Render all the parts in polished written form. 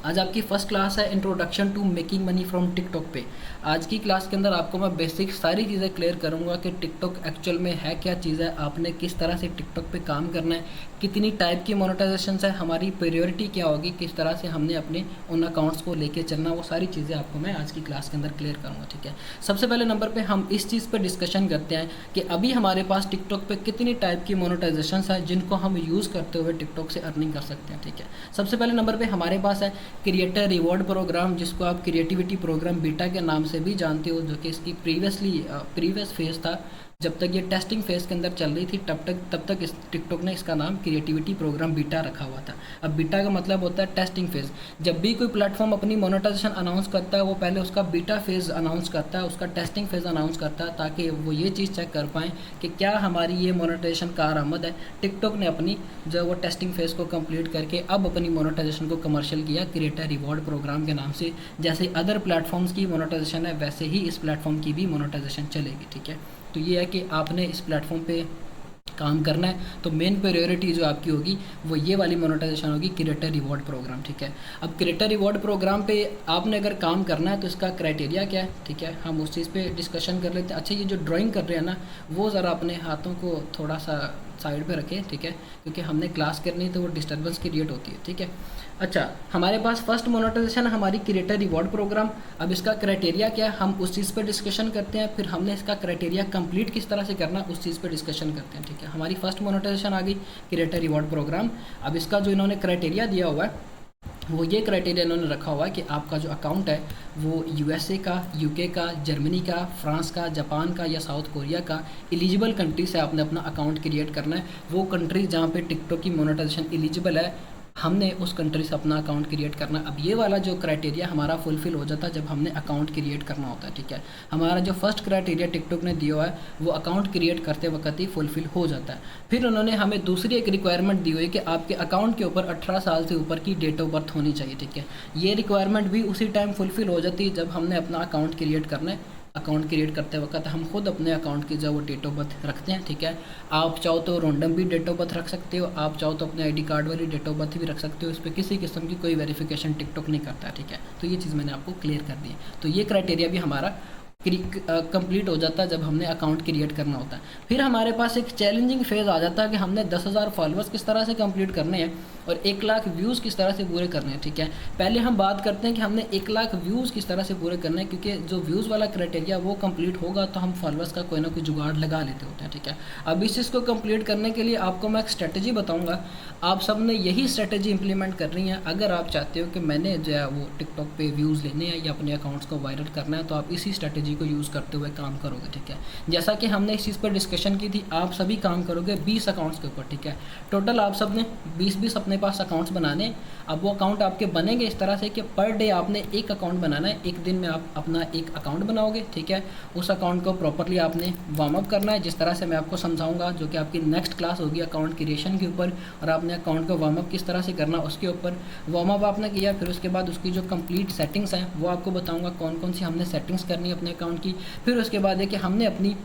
आज आपकी first class है introduction to making money from TikTok पे। आज की क्लास के अंदर आपको मैं बेसिक सारी चीज़ें क्लियर करूंगा कि टिकटॉक एक्चुअल में है क्या चीज़ है, आपने किस तरह से टिकटॉक पे काम करना है, कितनी टाइप की मोनेटाइजेशन है, हमारी प्रायोरिटी क्या होगी, किस तरह से हमने अपने उन अकाउंट्स को लेके चलना, वो सारी चीज़ें आपको मैं आज की क्लास के अंदर क्लियर करूँगा। ठीक है, सबसे पहले नंबर पर हम इस चीज़ पर डिस्कशन करते हैं कि अभी हमारे पास टिकटॉक पर कितनी टाइप की मोनेटाइजेशन है जिनको हम यूज़ करते हुए टिकटॉक से अर्निंग कर सकते हैं। ठीक है, सबसे पहले नंबर पर हमारे पास है क्रिएटर रिवॉर्ड प्रोग्राम, जिसको आप क्रिएटिविटी प्रोग्राम बीटा के नाम से भी जानते हो, जो कि इसकी प्रीवियस फेज था। जब तक ये टेस्टिंग फेज के अंदर चल रही थी तब तक इस टिकटॉक ने इसका नाम क्रिएटिविटी प्रोग्राम बीटा रखा हुआ था। अब बीटा का मतलब होता है टेस्टिंग फेज। जब भी कोई प्लेटफॉर्म अपनी मोनेटाइजेशन अनाउंस करता है वो पहले उसका बीटा फेज अनाउंस करता है, उसका टेस्टिंग फेज अनाउंस करता है, ताकि वो ये चीज़ चेक कर पाएँ कि क्या हमारी ये मोनेटाइजेशन कारआमद है। टिकटॉक ने अपनी जो वो टेस्टिंग फेज को कंप्लीट करके अब अपनी मोनेटाइजेशन को कमर्शियल किया क्रिएटर रिवॉर्ड प्रोग्राम के नाम से। जैसे अदर प्लेटफॉर्म्स की मोनेटाइजेशन है वैसे ही इस प्लेटफॉर्म की भी मोनेटाइजेशन चलेगी। ठीक है, तो ये है कि आपने इस प्लेटफॉर्म पे काम करना है तो मेन प्रायोरिटी जो आपकी होगी वो ये वाली मोनेटाइजेशन होगी क्रिएटर रिवॉर्ड प्रोग्राम। ठीक है, अब क्रिएटर रिवॉर्ड प्रोग्राम पे आपने अगर काम करना है तो इसका क्राइटेरिया क्या है, ठीक है, हम उस चीज़ पे डिस्कशन कर लेते हैं। अच्छा, ये जो ड्राइंग कर रहे हैं ना वो ज़रा अपने हाथों को थोड़ा सा साइड पे रखें, ठीक है, क्योंकि हमने क्लास करनी है तो वो डिस्टर्बेंस क्रिएट होती है। ठीक है, अच्छा, हमारे पास फर्स्ट मोनेटाइजेशन है हमारी क्रिएटर रिवॉर्ड प्रोग्राम। अब इसका क्राइटेरिया क्या है हम उस चीज़ पर डिस्कशन करते हैं, फिर हमने इसका क्राइटेरिया कंप्लीट किस तरह से करना उस चीज़ पर डिस्कशन करते हैं। ठीक है, हमारी फर्स्ट मोनेटाइजेशन आ गई क्रिएटर रिवॉर्ड प्रोग्राम। अब इसका जो इन्होंने क्राइटेरिया दिया हुआ है वो ये क्राइटेरिया इन्होंने रखा हुआ है कि आपका जो अकाउंट है वो यूएसए का, यूके का, जर्मनी का, फ्रांस का, जापान का या साउथ कोरिया का एलिजिबल कंट्री से आपने अपना अकाउंट क्रिएट करना है। वो कंट्री जहाँ पे टिकटॉक की मोनेटाइजेशन एलिजिबल है हमने उस कंट्री से अपना अकाउंट क्रिएट करना। अब ये वाला जो क्राइटेरिया हमारा फुलफिल हो जाता है जब हमने अकाउंट क्रिएट करना होता है। ठीक है, हमारा जो फर्स्ट क्राइटेरिया टिकटॉक ने दिया हुआ है वो अकाउंट क्रिएट करते वक्त ही फुलफिल हो जाता है। फिर उन्होंने हमें दूसरी एक रिक्वायरमेंट दी हुई है कि आपके अकाउंट के ऊपर 18 साल से ऊपर की डेट ऑफ बर्थ होनी चाहिए। ठीक है, ये रिक्वायरमेंट भी उसी टाइम फुलफिल हो जाती है जब हमने अपना अकाउंट क्रिएट करना है। अकाउंट क्रिएट करते वक्त हम खुद अपने अकाउंट की जो वो डेट ऑफ बर्थ रखते हैं। ठीक है, आप चाहो तो रैंडम भी डेट ऑफ बर्थ रख सकते हो, आप चाहो तो अपने आईडी कार्ड वाली डेट ऑफ बर्थ भी रख सकते हो। इस पर किसी किस्म की कोई वेरिफिकेशन टिकटॉक नहीं करता। ठीक है, तो ये चीज़ मैंने आपको क्लियर कर दी है। तो ये क्राइटेरिया भी हमारा कंप्लीट हो जाता है जब हमने अकाउंट क्रिएट करना होता है। फिर हमारे पास एक चैलेंजिंग फेज़ आ जाता है कि हमने 10,000 फॉलोअर्स किस तरह से कंप्लीट करने हैं और 1 लाख व्यूज़ किस तरह से पूरे करने हैं। ठीक है, पहले हम बात करते हैं कि हमने 1 लाख व्यूज़ किस तरह से पूरे करने हैं, क्योंकि जो व्यूज़ वाला क्राइटेरिया वो कंप्लीट होगा तो हम फॉलोअर्स का कोई ना कोई जुगाड़ लगा लेते होते हैं। ठीक है, अब इस चीज़ को कंप्लीट करने के लिए आपको मैं एक स्ट्रेटजी बताऊँगा। आप सब ने यही स्ट्रेटजी इंप्लीमेंट करनी है अगर आप चाहते हो कि मैंने जो है वो टिकटॉक पे व्यूज़ लेने हैं या अपने अकाउंट्स को वायरल करना है, तो आप इसी स्ट्रेटजी को यूज़ करते हुए काम करोगे। ठीक है, जैसा कि हमने इस चीज़ पर डिस्कशन की थी, आप सभी काम करोगे 20 अकाउंट्स के ऊपर। ठीक है, टोटल आप सब ने 20-20 अपने पास अकाउंट्स बनाने। अब वो अकाउंट आपके बनेंगे इस तरह से कि पर डे आपने एक अकाउंट बनाना है, एक दिन में आप अपना एक अकाउंट बनाओगे। ठीक है, उस अकाउंट को प्रॉपरली आपने वार्म अप करना है, जिस तरह से मैं आपको समझाऊंगा, जो कि आपकी नेक्स्ट क्लास होगी अकाउंट क्रिएशन के ऊपर, और आपने अकाउंट को वार्म अप किस तरह से करना उसके ऊपर वार्म अप आपने किया। फिर उसके बाद उसकी जो कंप्लीट सेटिंग्स हैं वो आपको बताऊंगा कौन कौन सी हमने सेटिंग्स करनी है अपने अकाउंट की। फिर उसके बाद है कि हमने अपनी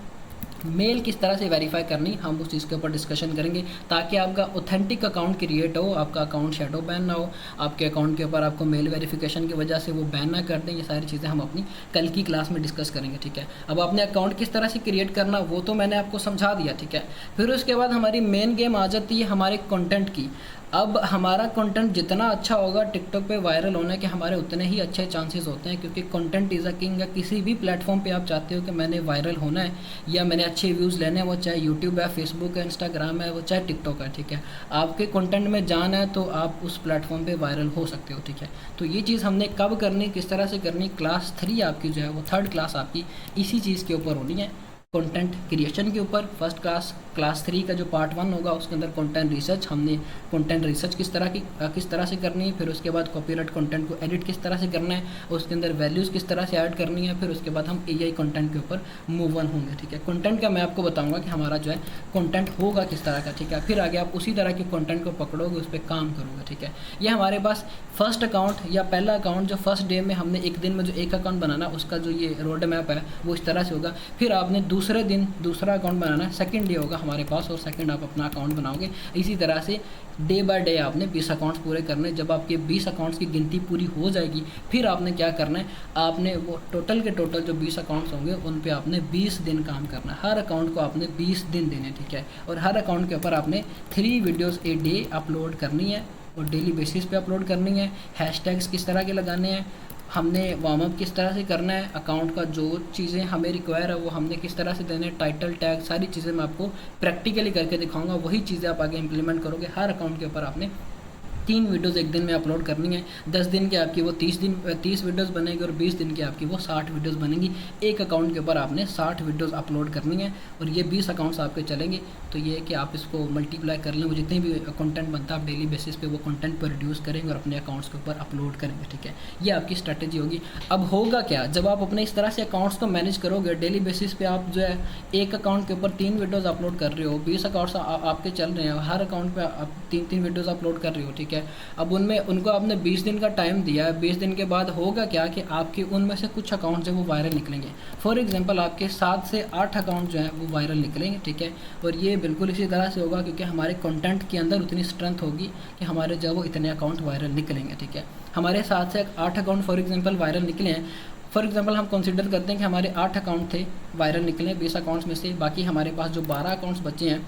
मेल किस तरह से वेरीफाई करनी, हम उस चीज़ के ऊपर डिस्कशन करेंगे ताकि आपका ऑथेंटिक अकाउंट क्रिएट हो, आपका अकाउंट शेडो बैन ना हो, आपके अकाउंट के ऊपर आपको मेल वेरिफिकेशन की वजह से वो बैन ना कर दें। ये सारी चीज़ें हम अपनी कल की क्लास में डिस्कस करेंगे। ठीक है, अब आपने अकाउंट किस तरह से क्रिएट करना वो तो मैंने आपको समझा दिया। ठीक है, फिर उसके बाद हमारी मेन गेम आ जाती है हमारे कंटेंट की। अब हमारा कंटेंट जितना अच्छा होगा टिकटॉक पे वायरल होने के हमारे उतने ही अच्छे चांसेस होते हैं, क्योंकि कंटेंट इज़ अ किंग है। किसी भी प्लेटफॉर्म पे आप चाहते हो कि मैंने वायरल होना है या मैंने अच्छे व्यूज़ लेने हैं, वो चाहे यूट्यूब है, फेसबुक है, इंस्टाग्राम है, वो चाहे टिकटॉक है। ठीक है, आपके कंटेंट में जान है तो आप उस प्लेटफॉर्म पे वायरल हो सकते हो। ठीक है, तो ये चीज़ हमने कब करनी, किस तरह से करनी, क्लास 3 आपकी जो है वो 3rd क्लास आपकी इसी चीज़ के ऊपर होनी है, कंटेंट क्रिएशन के ऊपर। फर्स्ट क्लास 3 का जो पार्ट 1 होगा उसके अंदर कंटेंट रिसर्च, हमने कंटेंट रिसर्च किस तरह से करनी है। फिर उसके बाद कॉपीराइट कंटेंट को एडिट किस तरह से करना है, उसके अंदर वैल्यूज़ किस तरह से ऐड करनी है। फिर उसके बाद हम एआई कंटेंट के ऊपर मूव ऑन होंगे। ठीक है, कंटेंट का मैं आपको बताऊंगा कि हमारा जो है कंटेंट होगा किस तरह का। ठीक है, फिर आगे आप उसी तरह के कंटेंट को पकड़ोगे, उस पर काम करोगे। ठीक है, ये हमारे पास फर्स्ट अकाउंट या पहला अकाउंट जो फर्स्ट डे में हमने एक दिन में जो एक अकाउंट बनाना उसका जो ये रोड मैप है वो इस तरह से होगा। फिर आपने दूसरे दिन दूसरा अकाउंट बनाना, सेकंड डे होगा हमारे पास और सेकंड आप अपना अकाउंट बनाओगे। इसी तरह से डे बाय डे आपने 20 अकाउंट्स पूरे करने। जब आपके 20 अकाउंट्स की गिनती पूरी हो जाएगी फिर आपने क्या करना है, आपने वो टोटल के टोटल जो 20 अकाउंट्स होंगे उन पे आपने 20 दिन काम करना है। हर अकाउंट को आपने 20 दिन देने, ठीक है। और हर अकाउंट के ऊपर आपने 3 वीडियोज़ ए डे अपलोड करनी है और डेली बेसिस पे अपलोड करनी है। हैशटैग्स किस तरह के लगाने हैं, हमने वार्म अप किस तरह से करना है, अकाउंट का जो चीज़ें हमें रिक्वायर है वो हमने किस तरह से देने, टाइटल टैग, सारी चीज़ें मैं आपको प्रैक्टिकली करके दिखाऊंगा। वही चीज़ें आप आगे इंप्लीमेंट करोगे। हर अकाउंट के ऊपर आपने 3 वीडियोज़ एक दिन में अपलोड करनी है। 10 दिन के आपकी वो 30 वीडियोज़ बनेगी और 20 दिन की आपकी वो 60 वीडियोज़ बनेंगी। एक अकाउंट के ऊपर आपने 60 वीडियोज़ अपलोड करनी है और ये 20 अकाउंट्स आपके चलेंगे। तो ये है कि आप इसको मल्टीप्लाई कर लें, वो जितने भी कंटेंट बनता है आप डेली बेसिस पे वो कंटेंट प्रोड्यूस करेंगे और अपने अकाउंट्स के ऊपर अपलोड करेंगे, ठीक है। ये आपकी स्ट्रैटेजी होगी। अब होगा क्या, जब आप अपने इस तरह से अकाउंट्स को मैनेज करोगे, डेली बेसिस पे आप जो है एक अकाउंट के ऊपर 3 वीडियोज़ अपलोड कर रहे हो, 20 अकाउंट्स आपके चल रहे हैं, हर अकाउंट पर आप 3 वीडियोज़ अपलोड कर रहे हो, ठीक है। अब उनमें उनको आपने 20 दिन का टाइम दिया है। 20 दिन के बाद होगा क्या कि आपके उनमें से कुछ अकाउंट जो वो वायरल निकलेंगे। फॉर एग्जांपल आपके 7 से 8 अकाउंट जो हैं वो वायरल निकलेंगे, ठीक है। और ये बिल्कुल इसी तरह से होगा क्योंकि हमारे कंटेंट के अंदर उतनी स्ट्रेंथ होगी कि हमारे जो वो इतने अकाउंट वायरल निकलेंगे, ठीक है। हमारे 7 से 8 अकाउंट फॉर एग्जाम्पल वायरल निकले हैं। फॉर एग्जांपल हम कंसिडर करते हैं कि हमारे 8 अकाउंट थे वायरल निकले 20 अकाउंट्स में से, बाकी हमारे पास जो 12 अकाउंट्स बचे हैं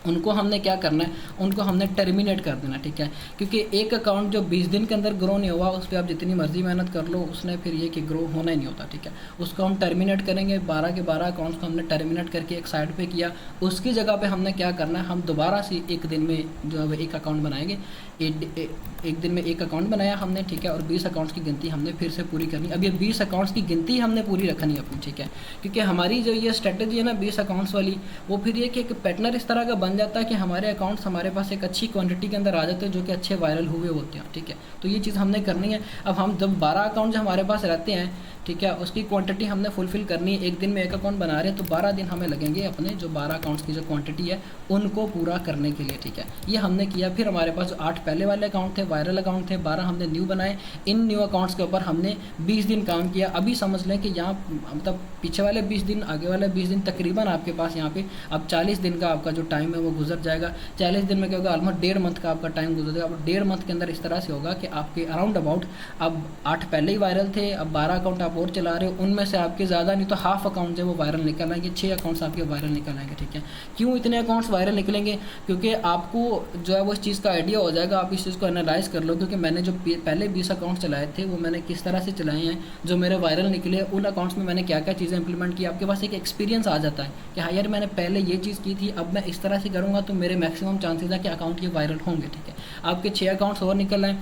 उनको हमने क्या करना है, उनको हमने टर्मिनेट कर देना, ठीक है। क्योंकि एक अकाउंट जो 20 दिन के अंदर ग्रो नहीं हुआ उस पर आप जितनी मर्जी मेहनत कर लो उसने फिर ये कि ग्रो होना ही नहीं होता, ठीक है। उसको हम टर्मिनेट करेंगे। 12 के 12 अकाउंट्स को हमने टर्मिनेट करके एक साइड पे किया। उसकी जगह पे हमने क्या करना है, हम दोबारा से एक दिन में जो है एक अकाउंट बनाएंगे। एक दिन में एक अकाउंट बनाया हमने, ठीक है। और 20 अकाउंट्स की गिनती हमने फिर से पूरी करनी। अब ये 20 अकाउंट्स की गिनती हमने पूरी रखनी है अपनी, ठीक है। क्योंकि हमारी जो ये स्ट्रेटजी है ना 20 अकाउंट्स वाली, वो फिर ये कि एक पैटर्न इस तरह का बन जाता है कि हमारे अकाउंट्स हमारे पास एक अच्छी क्वांटिटी के अंदर आ जाते हैं जो कि अच्छे वायरल हुए होते हैं, ठीक है। तो ये चीज़ हमने करनी है। अब हम जब 12 अकाउंट जो हमारे पास रहते हैं, ठीक है, उसकी क्वांटिटी हमने फुलफिल करनी है। एक दिन में एक अकाउंट बना रहे हैं तो 12 दिन हमें लगेंगे अपने जो 12 अकाउंट्स की जो क्वांटिटी है उनको पूरा करने के लिए, ठीक है। ये हमने किया। फिर हमारे पास जो 8 पहले वाले अकाउंट थे वायरल अकाउंट थे, 12 हमने न्यू बनाए। इन न्यू अकाउंट्स के ऊपर हमने 20 दिन काम किया। अभी समझ लें कि यहाँ मतलब पीछे वाले 20 दिन, आगे वाले 20 दिन, तकरीबन आपके पास यहाँ पे अब 40 दिन का आपका जो टाइम है वो गुजर जाएगा। 40 दिन में क्या होगा, ऑलमोस्ट 1.5 मंथ का आपका टाइम गुजर जाएगा। अब 1.5 मंथ के अंदर इस तरह से होगा कि आपके अराउंड अबाउट अब 8 पहले ही वायरल थे, अब 12 अकाउंट आप और चला रहे हो, उनमें से आपके ज़्यादा नहीं तो हाफ अकाउंट जो वो वायरल निकल आएंगे। 6 अकाउंट्स आपके वायरल निकल आएंगे, ठीक है। क्यों इतने अकाउंट्स वायरल निकलेंगे, क्योंकि आपको जो है वो इस चीज़ का आइडिया हो जाएगा। आप इस चीज़ को एनालाइज कर लो, क्योंकि मैंने जो पहले 20 अकाउंट चलाए थे वो मैंने किस तरह से चलाए हैं, जो मेरे वायरल निकले उन अकाउंट्स में मैंने क्या क्या चीज़ें इंप्लीमेंट की। आपके पास एक एक्सपीरियंस आ जाता है कि हाँ यार मैंने पहले ये चीज़ की थी, अब मैं इस तरह से करूँगा तो मेरे मैक्सिमम चांसेस है कि अकाउंट ये वायरल होंगे, ठीक है। आपके 6 अकाउंट्स और निकल आए,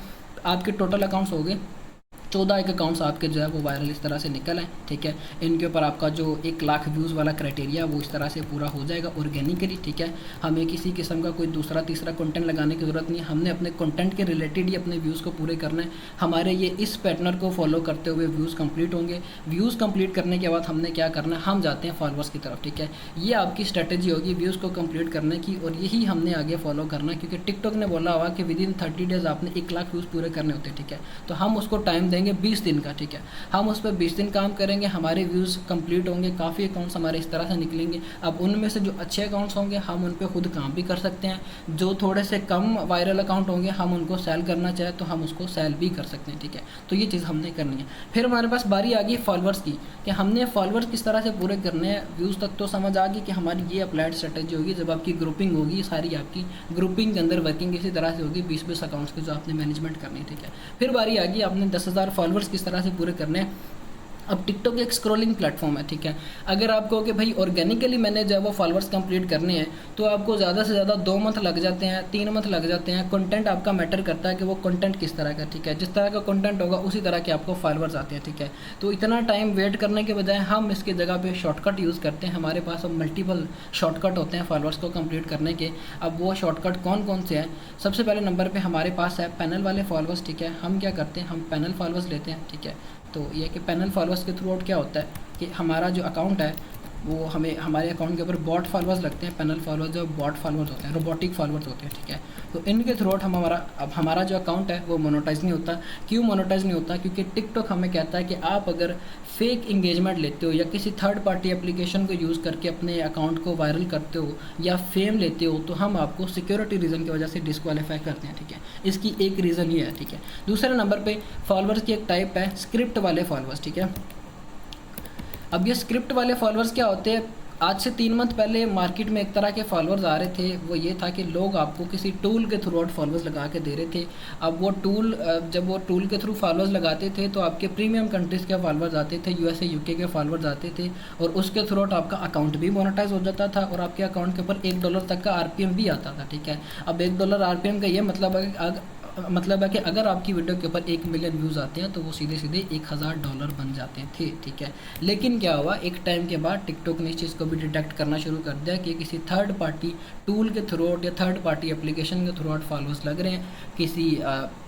आपके टोटल अकाउंट्स हो गए 14 एक अकाउंट्स आपके जो है वो वायरल इस तरह से निकल आए, ठीक है। इनके ऊपर आपका जो 1 लाख व्यूज़ वाला क्राइटेरिया वो इस तरह से पूरा हो जाएगा ऑर्गेनिकली, ठीक है। हमें किसी किस्म का कोई दूसरा तीसरा कंटेंट लगाने की ज़रूरत नहीं है। हमने अपने कंटेंट के रिलेटेड ही अपने व्यूज़ को पूरे करना है। हमारे ये इस पैटर्न को फॉलो करते हुए व्यूज़ कंप्लीट होंगे। व्यूज़ कंप्लीट करने के बाद हमने क्या करना है, हम जाते हैं फॉलोअर्स की तरफ, ठीक है। ये आपकी स्ट्रैटेजी होगी व्यूज़ को कंप्लीट करने की और यही हमने आगे फॉलो करना है, क्योंकि टिकटॉक ने बोला हुआ कि विद इन 30 डेज़ आपने 1 लाख व्यूज़ पूरे करने होते हैं, ठीक है। तो हम उसको टाइम देंगे 20 दिन का, ठीक है। हम उस पर 20 दिन काम करेंगे, हमारे व्यूज़ कंप्लीट होंगे, काफ़ी अकाउंट्स हमारे इस तरह से निकलेंगे। अब उनमें से जो अच्छे अकाउंट्स होंगे हम उन पर खुद काम भी कर सकते हैं। जो थोड़े से कम वायरल अकाउंट होंगे हम उनको सेल करना चाहे तो हम उसको सेल भी कर सकते हैं, ठीक है। तो ये चीज़ हमने करनी है। फिर हमारे पास बारी आ गई फॉलोअर्स की, कि हमने फॉलोअर्स किस तरह से पूरे करने हैं। व्यूज़ तक तो समझ आ गई कि हमारी ये अप्लाइड स्ट्रेटेजी होगी। जब आपकी ग्रुपिंग होगी, सारी आपकी ग्रुपिंग के अंदर वर्किंग इसी तरह से होगी 20-20 अकाउंट्स की जो आपने मैनेजमेंट करनी है, ठीक है। फिर बारी आ गई आपने 10,000 फॉलोअर्स किस तरह से पूरे करने हैं। अब टिकटॉक एक स्क्रॉलिंग प्लेटफॉर्म है, ठीक है। अगर आप कहो कि भाई ऑर्गेनिकली मैंने जब वो फॉलोअर्स कंप्लीट करने हैं तो आपको ज़्यादा से ज़्यादा 2 मंथ लग जाते हैं, 3 मंथ लग जाते हैं। कंटेंट आपका मैटर करता है कि वो कंटेंट किस तरह का, ठीक है। जिस तरह का कंटेंट होगा उसी तरह के आपको फॉलोअर्स आते हैं, ठीक है। तो इतना टाइम वेट करने के बजाय हम इसकी जगह पे शॉर्टकट यूज़ करते हैं। हमारे पास अब मल्टीपल शॉर्टकट होते हैं फॉलोअर्स को कंप्लीट करने के। अब वो शॉर्टकट कौन कौन से हैं, सबसे पहले नंबर पर हमारे पास है पैनल वाले फॉलोअर्स, ठीक है। हम क्या करते हैं, हम पैनल फॉलोअर्स लेते हैं, ठीक है। तो ये कि पैनल फॉलोअर्स के थ्रू आउट क्या होता है कि हमारा जो अकाउंट है वो हमें हमारे अकाउंट के ऊपर बॉट फॉलोअर्स लगते हैं, पैनल फॉलोअर्स जो बॉट फॉलोअर्स होते हैं, रोबोटिक फॉलोअर्स होते हैं, ठीक है। तो इनके थ्रू आउट हमारा जो अकाउंट है वो मोनेटाइज नहीं होता। क्यों मोनेटाइज नहीं होता? क्योंकि टिकटॉक हमें कहता है कि आप अगर फेक इंगेजमेंट लेते हो या किसी थर्ड पार्टी एप्लीकेशन को यूज़ करके अपने अकाउंट को वायरल करते हो या फेम लेते हो, तो हम आपको सिक्योरिटी रीज़न की वजह से डिस्क्वालीफाई करते हैं, ठीक है। इसकी एक रीज़न ये है, ठीक है। दूसरे नंबर पे फॉलोअर्स की एक टाइप है स्क्रिप्ट वाले फॉलोअर्स, ठीक है। अब ये स्क्रिप्ट वाले फॉलोअर्स क्या होते हैं? आज से 3 मंथ पहले मार्केट में एक तरह के फॉलोअर्स आ रहे थे, वो ये था कि लोग आपको किसी टूल के थ्रू आउट फॉलोअर्स लगा के दे रहे थे। अब वो टूल जब वो टूल के थ्रू फॉलोअर्स लगाते थे तो आपके प्रीमियम कंट्रीज़ के फॉलोअर्स आते थे, यूएसए यूके के फॉलोअर्स आते थे, और उसके थ्रू आउट आपका अकाउंट भी मोनेटाइज हो जाता था और आपके अकाउंट के ऊपर $1 तक का आरपीएम भी आता था, ठीक है। अब $1 आरपीएम का ये मतलब है कि अगर आपकी वीडियो के ऊपर 1 मिलियन व्यूज़ आते हैं तो वो सीधे सीधे $1000 बन जाते थे, ठीक है। लेकिन क्या हुआ, एक टाइम के बाद टिकटॉक ने इस चीज़ को भी डिटेक्ट करना शुरू कर दिया कि किसी थर्ड पार्टी टूल के थ्रू आउट या थर्ड पार्टी एप्लीकेशन के थ्रू आउट फॉलोअर्स लग रहे हैं, किसी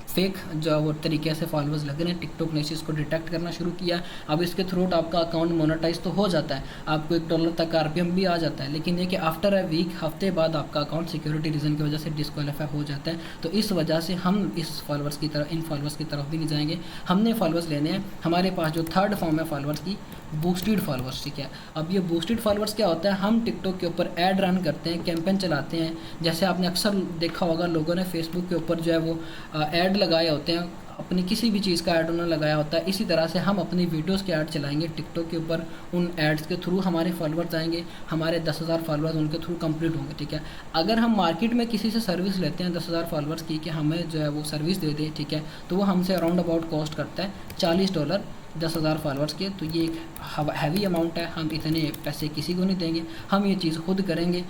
फेक जो वो तरीके से फॉलोअर्स लग रहे हैं। टिकटॉक ने इस चीज़ को डिटेक्ट करना शुरू किया। अब इसके थ्रू आउट आपका अकाउंट मोनेटाइज तो हो जाता है, आपको $1 तक आरपीएम भी आ जाता है, लेकिन ये कि आफ्टर अ वीक, हफ्ते बाद आपका अकाउंट सिक्योरिटी रीज़न की वजह से डिस्क्वालीफाई हो जाता है। तो इस वजह से हम इन फॉलोअर्स की तरफ भी नहीं जाएंगे। हमने फॉलोअर्स लेने हैं, हमारे पास जो थर्ड फॉर्म है फॉलोअर्स की, बूस्टेड फॉलोअर्स, ठीक है। अब ये बूस्टेड फॉलोअर्स क्या होता है? हम टिकटॉक के ऊपर ऐड रन करते हैं, कैंपेन चलाते हैं। जैसे आपने अक्सर देखा होगा लोगों ने फेसबुक के ऊपर जो है वो ऐड लगाए होते हैं, अपनी किसी भी चीज़ का ऐड उन्होंने लगाया होता है। इसी तरह से हम अपनी वीडियोस के ऐड चलाएंगे टिकटॉक के ऊपर, उन एड्स के थ्रू हमारे फॉलोअर्स आएंगे, हमारे 10,000 फॉलोअर्स उनके थ्रू कंप्लीट होंगे, ठीक है। अगर हम मार्केट में किसी से सर्विस लेते हैं 10,000 फॉलोअर्स की कि हमें जो है वो सर्विस दे दे, ठीक है, तो वो हमसे अराउंड अबाउट कॉस्ट करता है $40 10,000 फॉलोअर्स के। तो ये एक हैवी अमाउंट है, हम इतने पैसे किसी को नहीं देंगे, हम ये चीज़ खुद करेंगे।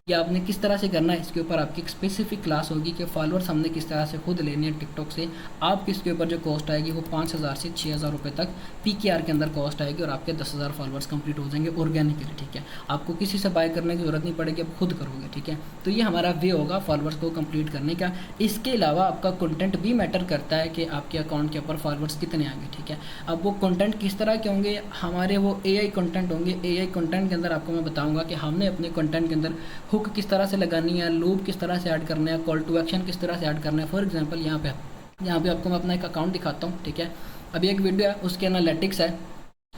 या आपने किस तरह से करना है इसके ऊपर आपकी एक स्पेसिफिक क्लास होगी कि फॉलोअर्स हमने किस तरह से खुद लेने हैं टिकटॉक से। आप इसके ऊपर जो कॉस्ट आएगी वो 5,000 से 6,000 रुपये तक पीकेआर के अंदर कॉस्ट आएगी और आपके 10,000 फॉलोअर्स कंप्लीट हो जाएंगे ऑर्गेनिकली, ठीक है। आपको किसी से बाय करने की ज़रूरत नहीं पड़ेगी, आप खुद करोगे, ठीक है। तो ये हमारा वे होगा फॉलोअर्स को कंप्लीट करने का। इसके अलावा आपका कंटेंट भी मैटर करता है कि आपके अकाउंट के ऊपर फॉलोअर्स कितने आएंगे, ठीक है। अब वो कंटेंट किस तरह के होंगे? हमारे वो एआई कंटेंट होंगे। एआई कंटेंट के अंदर आपको मैं बताऊंगा कि हमने अपने कंटेंट के अंदर हुक किस तरह से लगानी है, लूप किस तरह से ऐड करना है, कॉल टू एक्शन किस तरह से ऐड करना है। फॉर एग्जांपल यहाँ पे आपको मैं अपना एक अकाउंट दिखाता हूँ, ठीक है। अभी एक वीडियो है, उसके एनालिटिक्स है,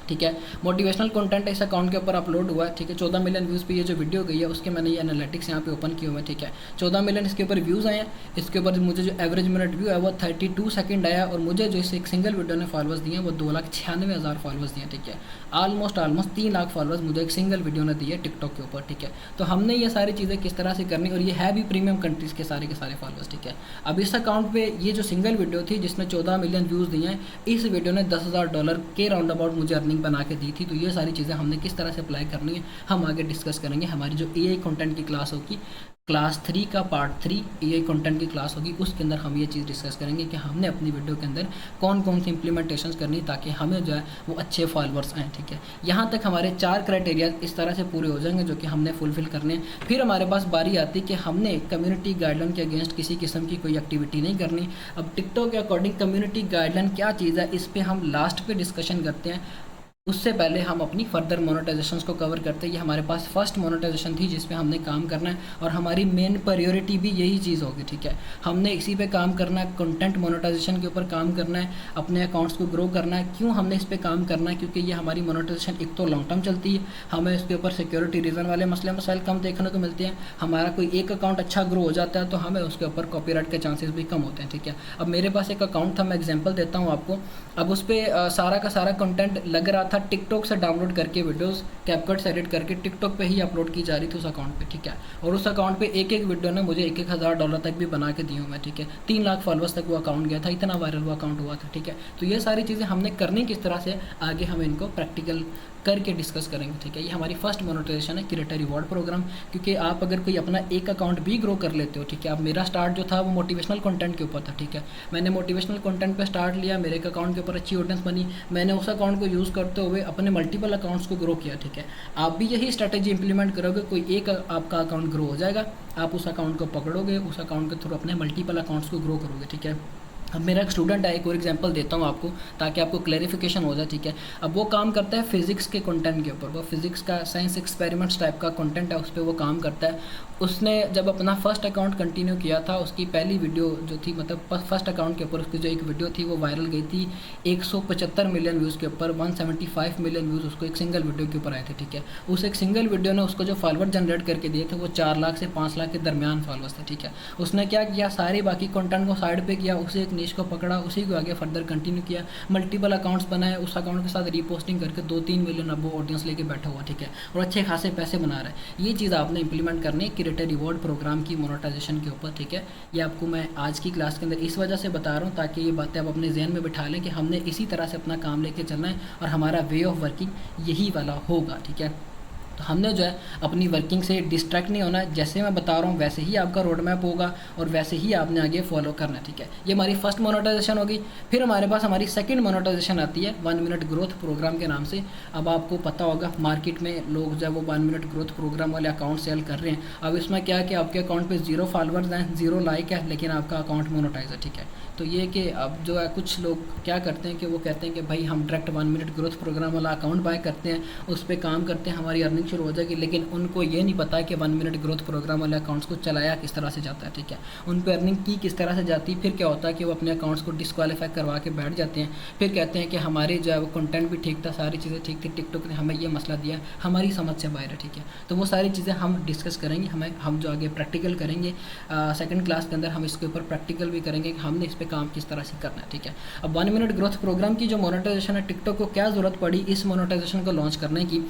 ठीक है। मोटिवेशनल कंटेंट इस अकाउंट के ऊपर अपलोड हुआ है, ठीक है। 14 मिलियन व्यूज़ पे ये जो वीडियो गई है उसके मैंने ये एनालिटिक्स यहाँ पे ओपन किए हुए हैं, ठीक है। 14 मिलियन इसके ऊपर व्यूज़ आए हैं। इसके ऊपर मुझे जो एवरेज मिनट व्यू है वो 32 सेकंड आया, और मुझे जो इस एक सिंगल वीडियो ने फॉलोअर्स दिए हैं वो 2,96,000 फॉलोअर्स दिए, ठीक है। ऑलमोस्ट 3 लाख फॉलोअर्स मुझे एक सिंगल वीडियो ने दिए टिकटॉक के ऊपर, ठीक है। तो हमने ये सारी चीज़ें किस तरह से करनी, और ये है भी प्रीमियम कंट्रीज़ के सारे फॉलोअर्स, ठीक है। अब इस अकाउंट पे ये जो सिंगल वीडियो थी जिसने 14 मिलियन व्यूज़ दिए हैं, इस वीडियो ने $10,000 के राउंड अबाउट मुझे अर्निंग बना के दी थी। तो ये सारी चीज़ें हमने किस तरह से अप्लाई करनी है हम आगे डिस्कस करेंगे। हमारी जो एआई कंटेंट की क्लास होगी, क्लास 3 का पार्ट 3 एआई कंटेंट की क्लास होगी, उसके अंदर हम ये चीज़ डिस्कस करेंगे कि हमने अपनी वीडियो के अंदर कौन कौन सी इंप्लीमेंटेशंस करनी ताकि हमें जो है वो अच्छे फॉलोअर्स आएँ, ठीक है। यहाँ तक हमारे 4 क्राइटेरिया इस तरह से पूरे हो जाएंगे जो कि हमने फुलफिल करने हैं। फिर हमारे पास बारी आती कि हमने कम्युनिटी गाइडलाइन के अगेंस्ट किसी किस्म की कोई एक्टिविटी नहीं करनी। अब टिकटॉक के अकॉर्डिंग कम्युनिटी गाइडलाइन क्या चीज़ है, इस पर हम लास्ट पे डिस्कशन करते हैं। उससे पहले हम अपनी फर्दर मोनेटाइजेशंस को कवर करते हैं। ये हमारे पास फर्स्ट मोनेटाइजेशन थी जिस पे हमने काम करना है, और हमारी मेन प्रायोरिटी भी यही चीज़ होगी, ठीक है। हमने इसी पे काम करना है, कंटेंट मोनेटाइजेशन के ऊपर काम करना है, अपने अकाउंट्स को ग्रो करना है। क्यों हमने इस पे काम करना है? क्योंकि ये हमारी मोनेटाइजेशन एक तो लॉन्ग टर्म चलती है, हमें इसके ऊपर सिक्योरिटी रीज़न वाले मसले मसाइल कम देखने को मिलते हैं। हमारा कोई एक अकाउंट अच्छा ग्रो हो जाता है तो हमें उसके ऊपर कॉपीराइट के चांसेस भी कम होते हैं, ठीक है। अब मेरे पास एक अकाउंट था, मैं एग्जाम्पल देता हूँ आपको। अब उस पर सारा का सारा कंटेंट लग रहा था टिकटॉक से डाउनलोड करके, वीडियोस कैपकट से एडिट करके टिकटॉक पे ही अपलोड की जा रही थी उस अकाउंट पे, ठीक है। और उस अकाउंट पे एक वीडियो ने मुझे $1,000 तक भी बना के दी हूँ मैं, ठीक है। 3 लाख फॉलोअर्स तक वो अकाउंट गया था, इतना वायरल वो अकाउंट हुआ था, ठीक है। तो ये सारी चीज़ें हमने करनी किस तरह से, आगे हम इनको प्रैक्टिकल करके डिस्कस करेंगे, ठीक है। ये हमारी फर्स्ट मोनेटाइजेशन है, क्रिएटर रिवॉर्ड प्रोग्राम। क्योंकि आप अगर कोई अपना एक अकाउंट भी ग्रो कर लेते हो, ठीक है। अब मेरा स्टार्ट जो था वो मोटिवेशनल कंटेंट के ऊपर था, ठीक है। मैंने मोटिवेशनल कंटेंट पे स्टार्ट लिया, मेरे एक अकाउंट के ऊपर अच्छी ऑडियंस बनी, मैंने उस अकाउंट को यूज़ करते हुए अपने मल्टीपल अकाउंट्स को ग्रो किया, ठीक है। आप भी यही स्ट्रैटेजी इंप्लीमेंट करोगे, कोई एक आपका अकाउंट ग्रो हो जाएगा, आप उस अकाउंट को पकड़ोगे, उस अकाउंट के थ्रू अपने मल्टीपल अकाउंट्स को ग्रो करोगे, ठीक है। अब मेरा एक स्टूडेंट है, एक और एग्जांपल देता हूँ आपको ताकि आपको क्लैरिफिकेशन हो जाए, ठीक है। अब वो काम करता है फिज़िक्स के कंटेंट के ऊपर, वो फिज़िक्स का साइंस एक्सपेरिमेंट्स टाइप का कंटेंट है, उस पर वो काम करता है। उसने जब अपना फर्स्ट अकाउंट कंटिन्यू किया था, उसकी पहली वीडियो जो थी, मतलब फर्स्ट अकाउंट के ऊपर उसकी जो एक वीडियो थी वो वायरल गई थी 175 मिलियन व्यूज़ के ऊपर, 175 मिलियन व्यूज़ उसको एक सिंगल वीडियो के ऊपर आए थे, ठीक है। उस एक सिंगल वीडियो ने उसको जो फॉलोअर जनरेट करके दिए थे वो 4 लाख से 5 लाख के दरमियान फॉलोअर्स थे, ठीक है। उसने क्या किया, सारे बाकी कंटेंट को साइड पे किया, उसे एक नीश को पकड़ा, उसी को आगे फर्दर कंटिन्यू किया, मल्टीपल अकाउंट्स बनाए, उस अकाउंट के साथ रीपोस्टिंग करके 2-3 मिलियन अब वो ऑडियंस लेके बैठा हुआ, ठीक है, और अच्छे खासे पैसे बना रहा है। ये चीज़ आपने इंप्लीमेंट करनी है क्रिएटर रिवॉर्ड प्रोग्राम की मोनेटाइजेशन के ऊपर, ठीक है। ये आपको मैं आज की क्लास के अंदर इस वजह से बता रहा हूँ ताकि ये बातें आप अपने जहन में बिठा लें कि हमने इसी तरह से अपना काम लेके चलना है और हमारा वे ऑफ वर्किंग यही वाला होगा, ठीक है। तो हमने जो है अपनी वर्किंग से डिस्ट्रैक्ट नहीं होना है, जैसे मैं बता रहा हूँ वैसे ही आपका रोड मैप होगा और वैसे ही आपने आगे फॉलो करना है, ठीक है। ये हमारी फर्स्ट मोनेटाइजेशन होगी। फिर हमारे पास हमारी सेकंड मोनेटाइजेशन आती है 1 मिनट ग्रोथ प्रोग्राम के नाम से। अब आपको पता होगा मार्केट में लोग जो है वो 1 मिनट ग्रोथ प्रोग्राम वाले अकाउंट सेल कर रहे हैं। अब इसमें क्या है कि आपके अकाउंट पर 0 फॉलोअर्स हैं, 0 लाइक है, लेकिन आपका अकाउंट मोनेटाइज है, ठीक है। तो ये कि अब जो है कुछ लोग क्या करते हैं कि वो कहते हैं कि भाई हम डायरेक्ट 1 मिनट ग्रोथ प्रोग्राम वाला अकाउंट बाय करते हैं, उस पर काम करते हैं, हमारी अर्निंग शुरू हो जाएगी, लेकिन उनको ये नहीं पता कि 1 मिनट ग्रोथ प्रोग्राम वाले अकाउंट्स को चलाया किस तरह से जाता है, ठीक है। उन पर अर्निंग की किस तरह से जाती है, फिर क्या होता है कि वो अपने अकाउंट्स को डिस्क्वालीफाई करवा के बैठ जाते हैं। फिर कहते हैं कि हमारे जो है वो कंटेंट भी ठीक था, सारी चीज़ें ठीक थी, टिकटॉक ने हमें ये मसला दिया, हमारी समझ से बाहर है, ठीक है। तो वो सारी चीज़ें हम डिस्कस करेंगे, हम जो आगे प्रैक्टिकल करेंगे सेकंड क्लास के अंदर, हम इसके ऊपर प्रैक्टिकल भी करेंगे कि हमने इस पर काम किस तरह से करना है, ठीक है। अब 1 मिनट ग्रोथ प्रोग्राम की जो मोनेटाइजेशन है, टिकटॉक को क्या ज़रूरत पड़ी इस मोनेटाइजेशन को लॉन्च करने की।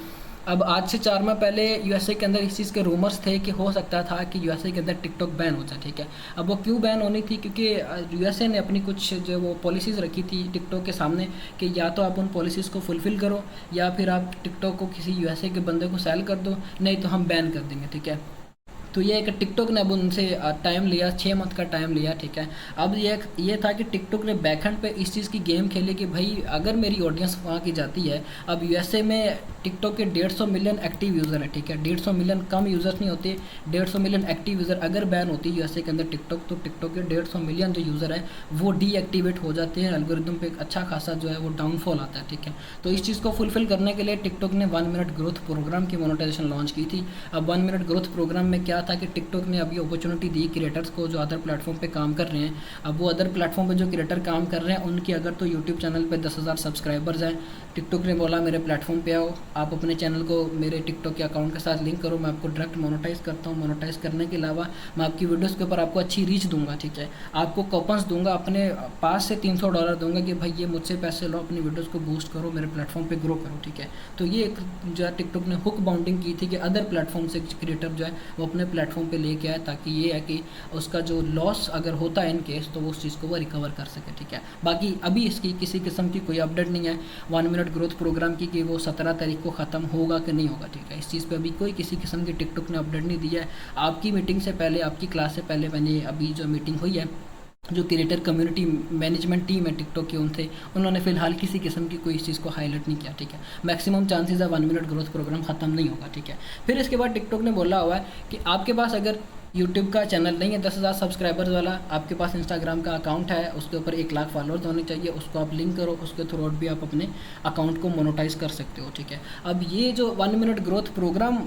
अब आज से 4 माह पहले यूएसए के अंदर इस चीज़ के रूमर्स थे कि हो सकता था कि यूएसए के अंदर टिकटॉक बैन हो जाए, ठीक है। अब वो क्यों बैन होनी थी, क्योंकि यूएसए ने अपनी कुछ जो वो पॉलिसीज़ रखी थी टिकटॉक के सामने कि या तो आप उन पॉलिसीज़ को फुलफ़िल करो या फिर आप टिकटॉक को किसी यूएसए के बंदे को सेल कर दो, नहीं तो हम बैन कर देंगे, ठीक है। तो ये एक टिकटॉक ने अब उनसे टाइम लिया, 6 मंथ का टाइम लिया, ठीक है। अब ये था कि टिकटॉक ने बैकहैंड पे इस चीज़ की गेम खेली कि भाई अगर मेरी ऑडियंस वहाँ की जाती है, अब यूएसए में टिकटॉक के 150 मिलियन एक्टिव यूज़र है, ठीक है। 150 मिलियन कम यूज़र्स नहीं होते, 150 मिलियन एक्टिव यूज़र अगर बैन होती है यूएसए के अंदर टिकटॉक, तो टिकटॉक के 150 मिलियन जो यूज़र है वो डीएक्टिवेट हो जाते हैं, एल्गोरिदम पे एक अच्छा खासा जो है वो डाउनफॉल आता है, ठीक है। तो इस चीज़ को फुलफिल करने के लिए टिकटॉक ने 1 मिनट ग्रोथ प्रोग्राम की मोनेटाइजेशन लॉन्च की थी। अब 1 मिनट ग्रोथ प्रोग्राम में क्या था कि टिकटॉक ने अभी अपॉर्चुनिटी दी क्रिएटर्स को जो अदर प्लेटफॉर्म पे काम कर रहे हैं। अब वो अदर प्लेटफॉर्म पे जो क्रिएटर काम कर रहे हैं उनकी अगर तो यूट्यूब चैनल पे 10,000 सब्सक्राइबर्स हैं, टिकटॉक ने बोला मेरे प्लेटफॉर्म पे आओ, आप अपने चैनल को मेरे टिकटॉक के अकाउंट के साथ लिंक करो, मैं आपको डायरेक्ट मोनेटाइज करता हूँ। मोनेटाइज करने के अलावा मैं आपकी वीडियोज़ के ऊपर आपको अच्छी रीच दूंगा, ठीक है। आपको कूपन्स दूंगा, अपने पास से $300 दूंगा कि भाई ये मुझसे पैसे लो, अपनी वीडियोज़ को बूस्ट करो, मेरे प्लेटफॉर्म पर ग्रो करो, ठीक है। तो ये एक जो है टिकटॉक ने हुक बाउंडिंग की थी कि अदर प्लेटफॉर्म से क्रिएटर जो है वो अपने प्लेटफॉर्म पर लेके आए, ताकि ये है कि उसका जो लॉस अगर होता है इन केस तो वो उस चीज़ को वो रिकवर कर सके, ठीक है। बाकी अभी इसकी किसी किस्म की कोई अपडेट नहीं है 1 मिनट ग्रोथ प्रोग्राम की कि वो 17 तारीख को ख़त्म होगा कि नहीं होगा, ठीक है। इस चीज़ पे अभी कोई किसी किस्म की टिकटॉक ने अपडेट नहीं दिया है। आपकी मीटिंग से पहले, आपकी क्लास से पहले मैंने अभी जो मीटिंग हुई है, जो क्रिएटर कम्युनिटी मैनेजमेंट टीम है टिकटॉक की, उनसे उन्होंने फिलहाल किसी किस्म की कोई इस चीज़ को हाईलाइट नहीं किया, ठीक है। मैक्सिमम चांसेस है 1 मिनट ग्रोथ प्रोग्राम ख़त्म नहीं होगा, ठीक है। फिर इसके बाद टिकटॉक ने बोला हुआ है कि आपके पास अगर यूट्यूब का चैनल नहीं है 10,000 सब्सक्राइबर्स वाला, आपके पास इंस्टाग्राम का अकाउंट है, उसके ऊपर 1 लाख फॉलोअर्स होने चाहिए, उसको आप लिंक करो, उसके थ्रू आउट भी आप अपने अकाउंट को मोनेटाइज कर सकते हो, ठीक है। अब ये जो 1 मिनट ग्रोथ प्रोग्राम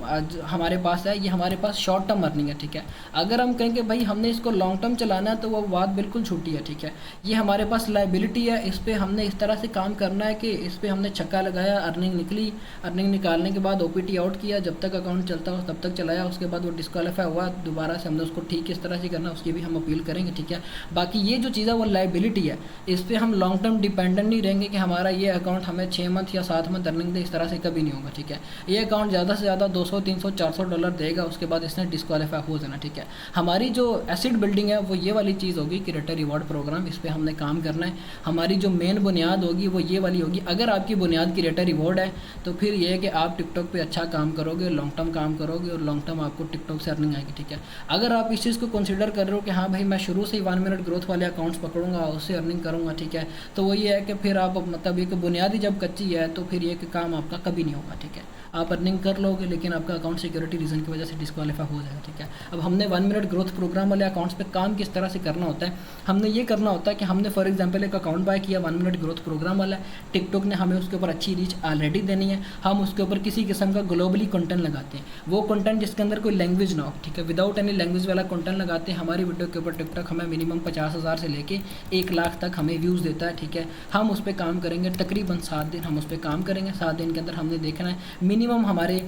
हमारे पास है, ये हमारे पास शॉर्ट टर्म अर्निंग है, ठीक है। अगर हम कहें कि भाई हमने इसको लॉन्ग टर्म चलाना है तो वो बात बिल्कुल छूटी है, ठीक है। ये हमारे पास लाइबिलिटी है, इस पर हमने इस तरह से काम करना है कि इस पर हमने छक्का लगाया, अर्निंग निकली, अर्निंग निकालने के बाद OPT आउट किया, जब तक अकाउंट चलता हो तब तक चलाया, उसके बाद वो डिस्क्वालीफाई हुआ, दोबारा से हमने उसको ठीक किस तरह से करना उसकी भी हम अपील करेंगे, ठीक है। बाकी ये जो चीज़ है वो लाइबिलिटी है, इस पर हम लॉन्ग टर्म डिपेंडेंट नहीं रहेंगे कि हमारा ये अकाउंट हमें 6 मंथ या 7 मंथ अर्निंग दे, इस तरह से कभी नहीं होगा, ठीक है। ये अकाउंट ज़्यादा से ज़्यादा $200, $300, $400 देगा, उसके बाद इसने डिस्क्वालीफाई हो जाना, ठीक है। हमारी जो एसिड बिल्डिंग है वो ये वाली चीज़ होगी, क्रिएटर रिवॉर्ड प्रोग्राम, इस पर हमने काम करना है। हमारी जो मेन बुनियाद होगी वो ये वाली होगी। अगर आपकी बुनियाद क्रिएटर रिवॉर्ड है तो फिर ये है कि आप टिकटॉक पे अच्छा काम करोगे, लॉन्ग टर्म काम करोगे और लॉन्ग टर्म आपको टिकटॉक से अर्निंग आएगी, ठीक है। अगर आप इस चीज़ को कंसिडर कर रहे हो कि हाँ भाई मैं शुरू से ही 1 मिनट ग्रोथ वाले अकाउंट्स पकड़ूंगा, उससे अर्निंग करूँगा, ठीक है, तो वो ये है कि फिर आप मतलब एक बुनियादी जब कच्ची है तो फिर ये कि काम आपका कभी नहीं होगा, ठीक है। आप अर्निंग कर लोगे लेकिन आपका अकाउंट सिक्योरिटी रीज़न की वजह से डिस्क्वालीफाई हो जाएगा, ठीक है। अब हमने 1 मिनट ग्रोथ प्रोग्राम वाले अकाउंट्स पे काम किस तरह से करना होता है, हमने ये करना होता है कि हमने फॉर एग्जांपल एक अकाउंट बाय किया 1 मिनट ग्रोथ प्रोग्राम वाला, टिकटॉक ने हमें उसके ऊपर अच्छी रीच ऑलरेडी देनी है, हम उसके ऊपर किसी किस्म का ग्लोबली कंटेंट लगाते हैं, वो कंटेंट जिसके अंदर कोई लैंग्वेज ना हो, ठीक है, विदाउट एनी लैंग्वेज वाला कंटेंट लगाते हैं। हमारी वीडियो के ऊपर टिकटॉक हमें मिनिमम 50,000 से लेके 1 लाख तक हमें व्यूज़ देता है, ठीक है। हम उस पर काम करेंगे तकरीबन 7 दिन, हम उस पर काम करेंगे। 7 दिन के अंदर हमने देखना है मिनिमम हमारे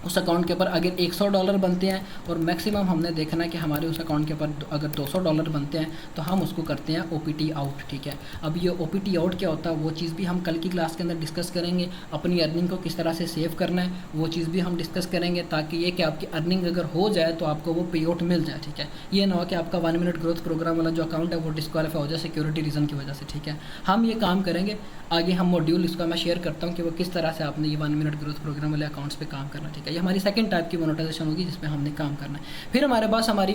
उस अकाउंट के ऊपर अगर $100 बनते हैं और मैक्सिमम हमने देखना है कि हमारे उस अकाउंट के ऊपर अगर $200 बनते हैं तो हम उसको करते हैं OPT आउट, ठीक है। अब ये OPT आउट क्या होता है वो चीज़ भी हम कल की क्लास के अंदर डिस्कस करेंगे। अपनी अर्निंग को किस तरह से सेव करना है वो चीज़ भी हम डिस्कस करेंगे, ताकि ये कि आपकी अर्निंग अगर हो जाए तो आपको वो पे आउट मिल जाए, ठीक है। ये ना हो कि आपका 1 मिनट ग्रोथ प्रोग्राम वाला जो अकाउंट है वो डिस्क्वालीफाई हो जाए सिक्योरिटी रीज़न की वजह से, ठीक है। हम ये काम करेंगे आगे, हम मॉड्यूल इसका मैं शेयर करता हूँ कि वो किस तरह से आपने ये 1 मिनट ग्रोथ प्रोग्राम वाले अकाउंट्स पे काम करना, ठीक है। ये हमारी सेकंड टाइप की मोनेटाइजेशन होगी जिसमें हमने काम करना है। फिर हमारे पास हमारी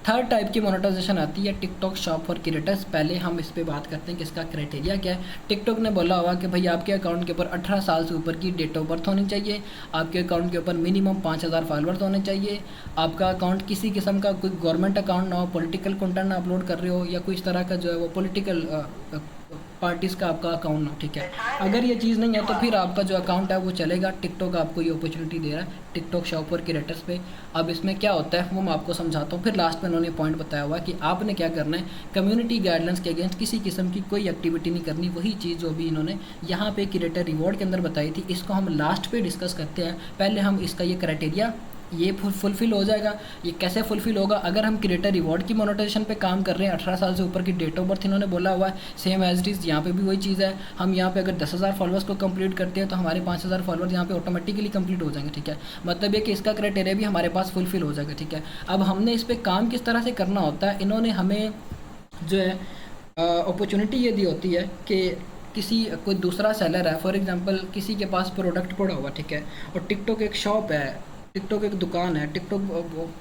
थर्ड टाइप की मोनेटाइजेशन आती है टिकटॉक शॉप फॉर क्रिएटर्स। पहले हम इस पे बात करते हैं कि इसका क्राइटेरिया क्या है। टिकटॉक ने बोला हुआ कि भाई आपके अकाउंट के ऊपर 18 साल से ऊपर की डेट ऑफ बर्थ होनी चाहिए, आपके अकाउंट के ऊपर मिनिमम 5,000 फॉलोअर्स होने चाहिए, आपका अकाउंट किसी किस्म का कोई गवर्नमेंट अकाउंट ना हो, पॉलिटिकल कंटेंट ना अपलोड कर रहे हो, या कोई इस तरह का जो है वो पॉलिटिकल पार्टीज़ का आपका अकाउंट ना हो, ठीक है। अगर ये चीज़ नहीं है तो फिर आपका जो अकाउंट है वो चलेगा। टिकटॉक आपको ये अपॉर्चुनिटी दे रहा है टिकटॉक शॉप फॉर क्रिएटर्स पे। अब इसमें क्या होता है वो मैं आपको समझाता हूँ। फिर लास्ट में उन्होंने पॉइंट बताया हुआ कि आपने क्या करना है, कम्युनिटी गाइडलाइंस के अगेंस्ट किसी किस्म की कोई एक्टिविटी नहीं करनी। वही चीज़ जो भी इन्होंने यहाँ पे क्रिएटर रिवॉर्ड के अंदर बताई थी, इसको हम लास्ट पे डिस्कस करते हैं। पहले हम इसका ये क्राइटेरिया ये फुलफिल हो जाएगा। ये कैसे फुलफिल होगा, अगर हम क्रिएटर रिवॉर्ड की मोनेटाइजेशन पे काम कर रहे हैं, 18 साल से ऊपर की डेट ऑफ बर्थ इन्होंने बोला हुआ है, सेम एज इट इज़ यहाँ पे भी वही चीज़ है। हम यहाँ पे अगर 10,000 फॉलोअर्स को कंप्लीट करते हैं तो हमारे 5,000 फॉलोअर्स यहाँ पे ऑटोमेटिकली कंप्लीट हो जाएंगे, ठीक है। मतलब ये कि इसका क्राइटेरिया भी हमारे पास फुलफिल हो जाएगा, ठीक है। अब हमने इस पर काम किस तरह से करना होता है, इन्होंने हमें जो है अपॉर्चुनिटी ये दी होती है कि किसी कोई दूसरा सेलर है, फॉर एग्जांपल किसी के पास प्रोडक्ट पड़ा हुआ, ठीक है, और टिकटॉक एक शॉप है, टिकटॉक एक दुकान है, टिकटॉक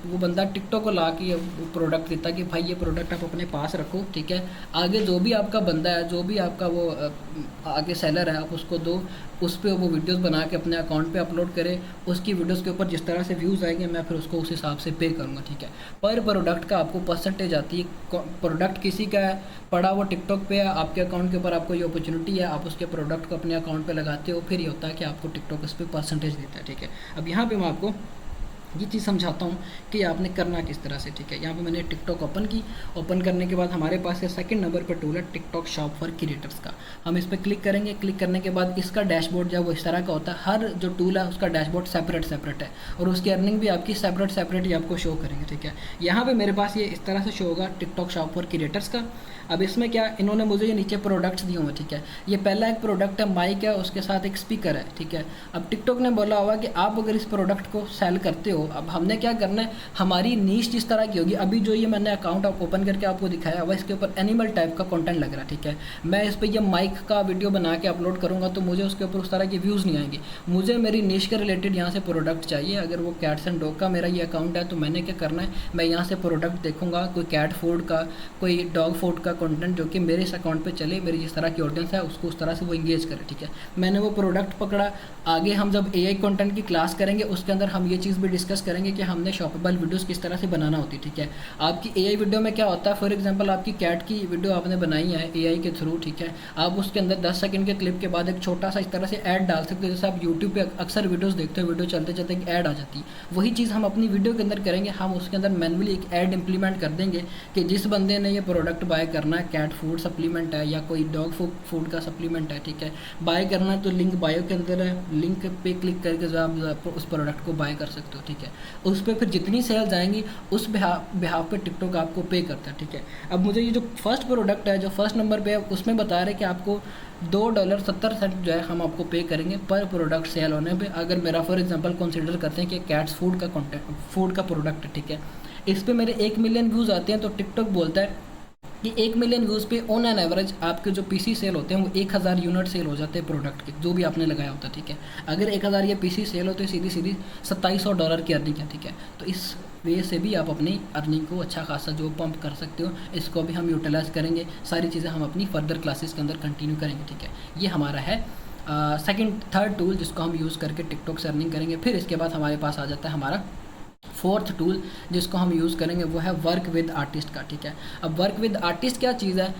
वो बंदा टिकटॉक को ला के प्रोडक्ट देता है कि भाई ये प्रोडक्ट आप अपने पास रखो, ठीक है। आगे जो भी आपका बंदा है, जो भी आपका वो आगे सेलर है, आप उसको दो, उस पर वो वीडियोस बना के अपने अकाउंट पे अपलोड करे। उसकी वीडियोस के ऊपर जिस तरह से व्यूज़ आएंगे मैं फिर उसको उस हिसाब से पे करूँगा, ठीक है। पर प्रोडक्ट का आपको परसेंटेज आती है। प्रोडक्ट किसी का है, पड़ा वो टिकटॉक पे है, आपके अकाउंट के ऊपर आपको ये अपॉर्चुनिटी है, आप उसके प्रोडक्ट को अपने अकाउंट पे लगाते हो, फिर ये होता है कि आपको टिकटॉक इस पर परसेंटेज देता है, ठीक है। अब यहाँ पे मैं आपको ये चीज़ समझाता हूँ कि आपने करना किस तरह से, ठीक है। यहाँ पे मैंने टिकटॉक ओपन की, ओपन करने के बाद हमारे पास ये सेकंड नंबर पर टूल है टिकटॉक शॉप फॉर क्रिएटर्स का। हम इस पर क्लिक करेंगे। क्लिक करने के बाद इसका डैशबोर्ड जो है वो इस तरह का होता है। हर जो टूल है उसका डैशबोर्ड सेपरेट है और उसकी अर्निंग भी आपकी सेपरेट ही आपको शो करेंगे, ठीक है। यहाँ पर मेरे पास ये इस तरह से शो होगा टिकटॉक शॉप फॉर क्रिएटर्स का। अब इसमें क्या इन्होंने मुझे ये नीचे प्रोडक्ट्स दिए हुए, ठीक है। ये पहला एक प्रोडक्ट है, माइक है, उसके साथ एक स्पीकर है, ठीक है। अब टिकटॉक ने बोला हुआ कि आप अगर इस प्रोडक्ट को सेल करते हो, अब हमने क्या करना है, हमारी नीश जिस तरह की होगी, अभी जो ये मैंने अकाउंट ओपन करके आपको दिखाया हुआ, इसके ऊपर एनिमल टाइप का कंटेंट लग रहा है, ठीक है। मैं इस पर ये माइक का वीडियो बना के अपलोड करूँगा तो मुझे उसके ऊपर उस तरह के व्यूज़ नहीं आएंगे। मुझे मेरी नीश के रिलेटेड यहाँ से प्रोडक्ट चाहिए। अगर वो कैट्स एंड डॉग का मेरा ये अकाउंट है तो मैंने क्या करना है, मैं यहाँ से प्रोडक्ट देखूँगा, कोई कैट फूड का, कोई डॉग फूड का कंटेंट जो कि मेरे इस अकाउंट पे चले, मेरी जिस तरह की ऑडियंस है उसको उस तरह से वो इंगेज करे, ठीक है। मैंने वो प्रोडक्ट पकड़ा। आगे हम जब AI कंटेंट की क्लास करेंगे उसके अंदर हम ये चीज़ भी डिस्कस करेंगे कि हमने शॉपेबल वीडियोस किस तरह से बनाना होती है, ठीक है। आपकी AI वीडियो में क्या होता है, फॉर एग्जांपल आपकी कैट की वीडियो आपने बनाई है AI के थ्रू, ठीक है। आप उसके अंदर 10 सेकंड के क्लिप के बाद एक छोटा सा इस तरह से ऐड डाल सकते हो। जैसे आप यूट्यूब पे अक्सर वीडियोस देखते हो, वीडियो चलते चलते एक ऐड आ जाती है, वही चीज़ हम अपनी वीडियो के अंदर करेंगे। हम उसके अंदर मैनुअली एक ऐड इंप्लीमेंट कर देंगे कि जिस बंदे ने ये प्रोडक्ट बाय करना है, कैट फूड सप्लीमेंट है या कोई डॉग फूड का सप्लीमेंट है, ठीक है, बाय करना है तो लिंक बायो के अंदर है, लिंक पे क्लिक करके जो आप उस प्रोडक्ट को बाय कर सकते हो, ठीक है। उस पर फिर जितनी सेल जाएंगी उस बिहाफ पे टिकटॉक आपको पे करता है, ठीक है। अब मुझे ये जो फर्स्ट प्रोडक्ट है, जो फर्स्ट नंबर पे है, उसमें बता रहे कि आपको $2.70 जो है हम आपको पे करेंगे पर प्रोडक्ट सेल होने पे। अगर मेरा फॉर एग्जांपल कंसीडर करते हैं कि कैट्स फूड का कंटेंट, फूड का प्रोडक्ट है, ठीक है, इस पे मेरे 1 मिलियन व्यूज़ आते हैं तो टिकटॉक बोलता है कि 1 मिलियन व्यूज़ पे ऑन एन एवरेज आपके जो पीसी सेल होते हैं वो 1000 यूनिट सेल हो जाते हैं प्रोडक्ट के, जो भी आपने लगाया होता है, ठीक है। अगर 1000 ये पीसी सेल हो तो सीधी $2700 की अर्निंग है, ठीक है। तो इस वे से भी आप अपनी अर्निंग को अच्छा खासा जो पंप कर सकते हो, इसको भी हम यूटिलाइज़ करेंगे। सारी चीज़ें हम अपनी फर्दर क्लासेस के अंदर कंटिन्यू करेंगे, ठीक है। ये हमारा है थर्ड टूल जिसको हम यूज़ करके टिकटॉक से अर्निंग करेंगे। फिर इसके बाद हमारे पास आ जाता है हमारा फोर्थ टूल जिसको हम यूज़ करेंगे, वो है वर्क विद आर्टिस्ट का, ठीक है। अब वर्क विद आर्टिस्ट क्या चीज़ है?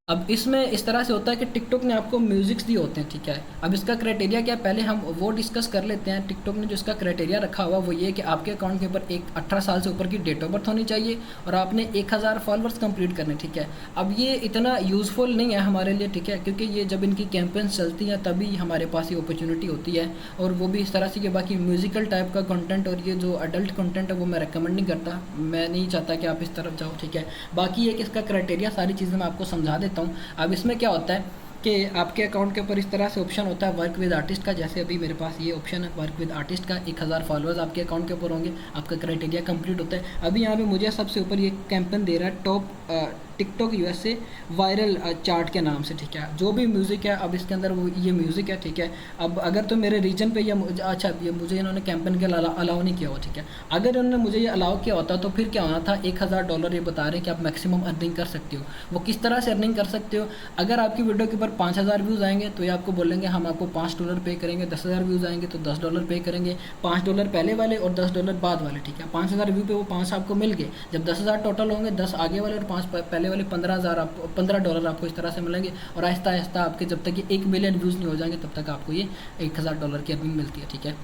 अब इसमें इस तरह से होता है कि टिकटॉक ने आपको म्यूजिक्स दिए होते हैं, ठीक है। अब इसका क्राइटेरिया क्या है, पहले हम वो डिस्कस कर लेते हैं। टिकटॉक ने जो इसका क्राइटेरिया रखा हुआ वो ये है कि आपके अकाउंट के ऊपर एक 18 साल से ऊपर की डेट ऑफ बर्थ होनी चाहिए और आपने 1000 फॉलोअर्स कंप्लीट करने, ठीक है। अब ये इतना यूज़फुल नहीं है हमारे लिए, ठीक है, क्योंकि ये जब इनकी कैंपेन्स चलती हैं तभी हमारे पास ये अपॉर्चुनिटी होती है, और वो भी इस तरह से कि बाकी म्यूज़िकल टाइप का कंटेंट और ये जो अडल्ट कंटेंट है वो मैं रिकमेंड नहीं करता, मैं नहीं चाहता कि आप इस तरफ जाओ, ठीक है। बाकी एक इसका क्राइटेरिया सारी चीज़ें मैं आपको समझा देता हूँ। अब इसमें क्या होता है कि आपके अकाउंट के ऊपर इस तरह से ऑप्शन होता है वर्क विद आर्टिस्ट का। जैसे अभी मेरे पास ये ऑप्शन है वर्क विद आर्टिस्ट का, 1000 फॉलोअर्स आपके अकाउंट के ऊपर होंगे, आपका क्राइटेरिया कंप्लीट होता है। अभी यहाँ पे मुझे सबसे ऊपर ये कैंपेन दे रहा है top TikTok USA viral chart के नाम से, ठीक है। जो भी म्यूज़िक है अब इसके अंदर वो ये म्यूज़िक है, ठीक है। अब अगर तो मेरे रीजन पे या अच्छा ये मुझे इन्होंने कैंपेन के अलाउ नहीं किया हुआ, ठीक है। अगर इन्होंने मुझे ये अलाउ किया होता तो फिर क्या होना था, $1000 ये बता रहे हैं कि आप मैक्सिमम अर्निंग कर सकते हो। वो किस तरह से अर्निंग कर सकते हो, अगर आपकी वीडियो के ऊपर 5000 व्यूज़ आएंगे तो ये आपको बोलेंगे हम आपको $5 पे करेंगे, 10,000 व्यूज़ आएंगे तो $10 पे करेंगे, $5 पहले वाले और $10 बाद वाले, ठीक है। 5000 व्यू पे वो 5 आपको मिल गए, जब 10,000 टोटल होंगे, 10 आगे वाले और 5 पहले वाले, $15 आपको इस तरह से मिलेंगे। और आहिस्ता आहिस्ता आपके जब तक ये 1 मिलियन व्यूज़ नहीं हो जाएंगे तब तक आपको ये $1000 की अर्निंग मिलती है, ठीक है।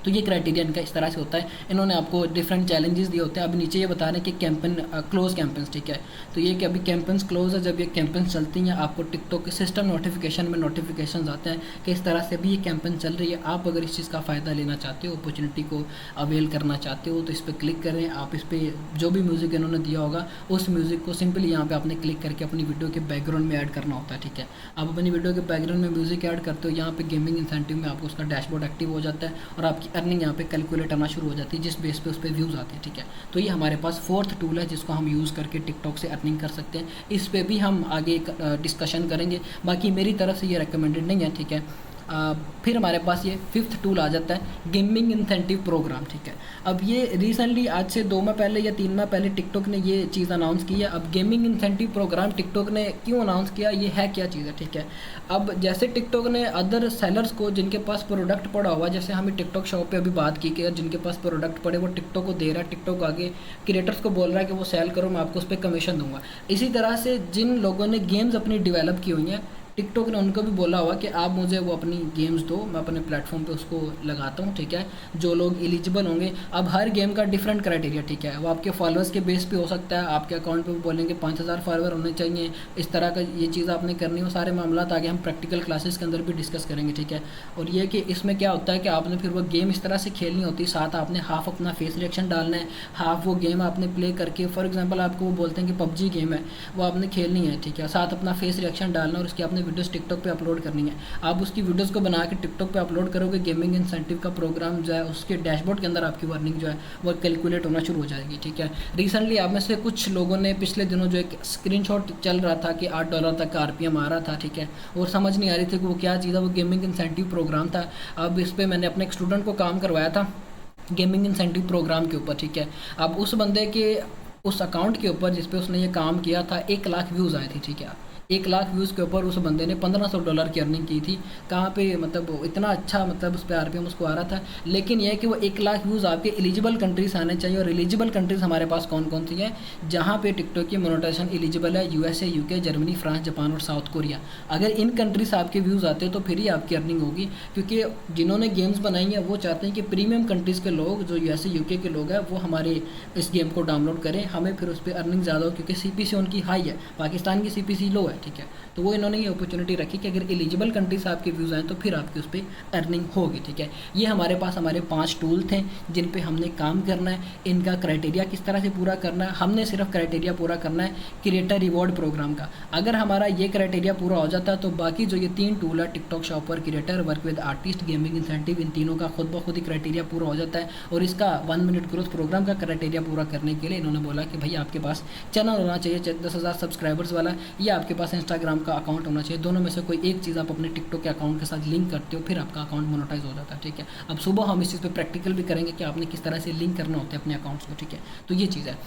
तो ये क्राइटेरिया इनका इस तरह से होता है। इन्होंने आपको डिफरेंट चैलेंजेस दिए होते हैं। अब नीचे ये बता रहे हैं कि कैंपेन क्लोज कैंपेन्स, ठीक है। तो ये कि अभी कैंपेन्स क्लोज है, जब ये कैंपेन्स चलती हैं आपको टिकटॉक के सिस्टम नोटिफिकेशन में नोटिफिकेशन आते हैं कि इस तरह से भी ये कैंपेन चल रही है। आप अगर इस चीज़ का फ़ायदा लेना चाहते हो, अपॉर्चुनिटी को अवेल करना चाहते हो, तो इस पर क्लिक करें। आप इस पर जो भी म्यूज़िक इन्होंने दिया होगा उस म्यूज़िक को सिंपली यहाँ पर आपने क्लिक करके अपनी वीडियो के बैकग्राउंड में ऐड करना होता है, ठीक है। आप अपनी वीडियो के बैकग्राउंड में म्यूज़िक ऐड करते हो, यहाँ पर गेमिंग इंसेंटिव में आपको उसका डैशबोर्ड एक्टिव हो जाता है और आपकी अर्निंग यहाँ पे कैलकुलेट आना शुरू हो जाती है, जिस बेस पे उस पर व्यूज़ आते हैं, ठीक है। तो ये हमारे पास फोर्थ टूल है जिसको हम यूज़ करके टिकटॉक से अर्निंग कर सकते हैं। इस पे भी हम आगे डिस्कशन करेंगे, बाकी मेरी तरफ से ये रिकमेंडेड नहीं है, ठीक है। फिर हमारे पास ये फिफ्थ टूल आ जाता है गेमिंग इंसेंटिव प्रोग्राम, ठीक है। अब ये रिसेंटली आज से 2 माह पहले या 3 माह पहले टिकटॉक ने ये चीज़ अनाउंस की है। अब गेमिंग इंसेंटिव प्रोग्राम टिकटॉक ने क्यों अनाउंस किया, ये है क्या चीज़ है, ठीक है। अब जैसे टिकटॉक ने अदर सेलर्स को जिनके पास प्रोडक्ट पड़ा हुआ, जैसे हमें टिकटॉक शॉप पे अभी बात की कि जिनके पास प्रोडक्ट पड़े वो टिकटॉक को दे रहा है, टिकटॉक आगे क्रिएटर्स को बोल रहा है कि वो सेल करो, मैं आपको उस पर कमीशन दूंगा। इसी तरह से जिन लोगों ने गेम्स अपनी डेवलप की हुई हैं, टिकटॉक ने उनको भी बोला हुआ कि आप मुझे वो अपनी गेम्स दो, मैं अपने प्लेटफॉर्म पे उसको लगाता हूँ, ठीक है। जो लोग एलिजिबल होंगे, अब हर गेम का डिफरेंट क्राइटेरिया, ठीक है। वो आपके फॉलोअर्स के बेस पे हो सकता है, आपके अकाउंट पे बोलेंगे 5000 फॉलोअर होने चाहिए, इस तरह का ये चीज़ आपने करनी हो। सारे मामला आगे हम प्रैक्टिकल क्लासेस के अंदर भी डिस्कस करेंगे, ठीक है। और ये कि इसमें क्या होता है कि आपने फिर वो गेम इस तरह से खेलनी होती है, साथ आपने हाफ अपना फेस रिएक्शन डालना है, हाफ वो गेम आपने प्ले करके, फॉर एग्जाम्पल आपको वो बोलते हैं कि PUBG गेम है, वो आपने खेलनी है, ठीक है। साथ अपना फेस रिएक्शन डालना और उसकी आपने वीडियोस टिकटॉक पे अपलोड करनी है। आप उसकी वीडियोस को बना के टिकटॉक पे अपलोड करोगे, गेमिंग इंसेंटिव का प्रोग्राम जो है उसके डैशबोर्ड के अंदर आपकी अर्निंग जो है वो कैलकुलेट होना शुरू हो जाएगी, ठीक है। रिसेंटली आप में से कुछ लोगों ने पिछले दिनों जो एक स्क्रीनशॉट चल रहा था कि $8 तक का RPM आ रहा था, ठीक है, और समझ नहीं आ रही थी कि वो क्या चीज़ है, वो गेमिंग इंसेंटिव प्रोग्राम था। अब इस पर मैंने अपने एक स्टूडेंट को काम करवाया था गेमिंग इंसेंटिव प्रोग्राम के ऊपर, ठीक है। अब उस बंदे के उस अकाउंट के ऊपर जिस पे उसने ये काम किया था 1 लाख व्यूज़ आए थे, ठीक है। 1 लाख व्यूज़ के ऊपर उस बंदे ने $1500 की अर्निंग की थी। कहाँ पे, मतलब इतना अच्छा, मतलब उस पर RPM उसको आ रहा था। लेकिन यह है कि वो 1 लाख व्यूज़ आपके एलिजिबल कंट्रीज़ आने चाहिए, और एलिजिबल कंट्रीज़ हमारे पास कौन कौन सी हैं जहाँ पे टिकटॉक की मोनेटाइजेशन एलिजिबल है, USA, UK, Germany, France, Japan और साउथ कोरिया। अगर इन कंट्रीज़ आपके व्यूज़ आते हैं तो फिर ही आपकी अर्निंग होगी, क्योंकि जिन्होंने गेम्स बनाई हैं वो चाहते हैं कि प्रीमियम कंट्रीज़ के लोग, जो USA, UK के लोग हैं, वो हमारे इस गेम को डाउनलोड करें, हमें फिर उस पर अर्निंग ज़्यादा हो, क्योंकि CPC उनकी हाई है, पाकिस्तान की CPC लो है, ठीक है। तो वो इन्होंने ये अपॉर्चुनिटी रखी कि अगर एलिजिबल कंट्री से आपके व्यूज़ आए तो फिर आपकी उस पर अर्निंग होगी, ठीक है। ये हमारे पास हमारे 5 टूल थे जिन पे हमने काम करना है। इनका क्राइटेरिया किस तरह से पूरा करना है, हमने सिर्फ क्राइटेरिया पूरा करना है क्रिएटर रिवॉर्ड प्रोग्राम का। अगर हमारा ये क्राइटेरिया पूरा हो जाता है तो बाकी जो ये 3 टूल है, TikTok shopper, creator, work with artist, gaming incentive, इन तीनों का खुद ब खुद ही क्राइटेरिया पूरा हो जाता है। और इसका 1 मिनट ग्रोथ प्रोग्राम का क्राइटेरिया पूरा करने के लिए इन्होंने बोला कि भाई आपके पास चैनल होना चाहिए 10,000 सब्सक्राइबर्स वाला, या आपके पास इंस्टाग्राम का अकाउंट होना चाहिए। दोनों में से कोई एक चीज़ आप अपने टिकटॉक के अकाउंट के साथ लिंक करते हो, फिर आपका अकाउंट मोनेटाइज हो जाता है, ठीक है। अब सुबह हम इस चीज़ पे प्रैक्टिकल भी करेंगे कि आपने किस तरह से लिंक करना होता है अपने अकाउंट्स को, ठीक है। तो ये चीज़ है।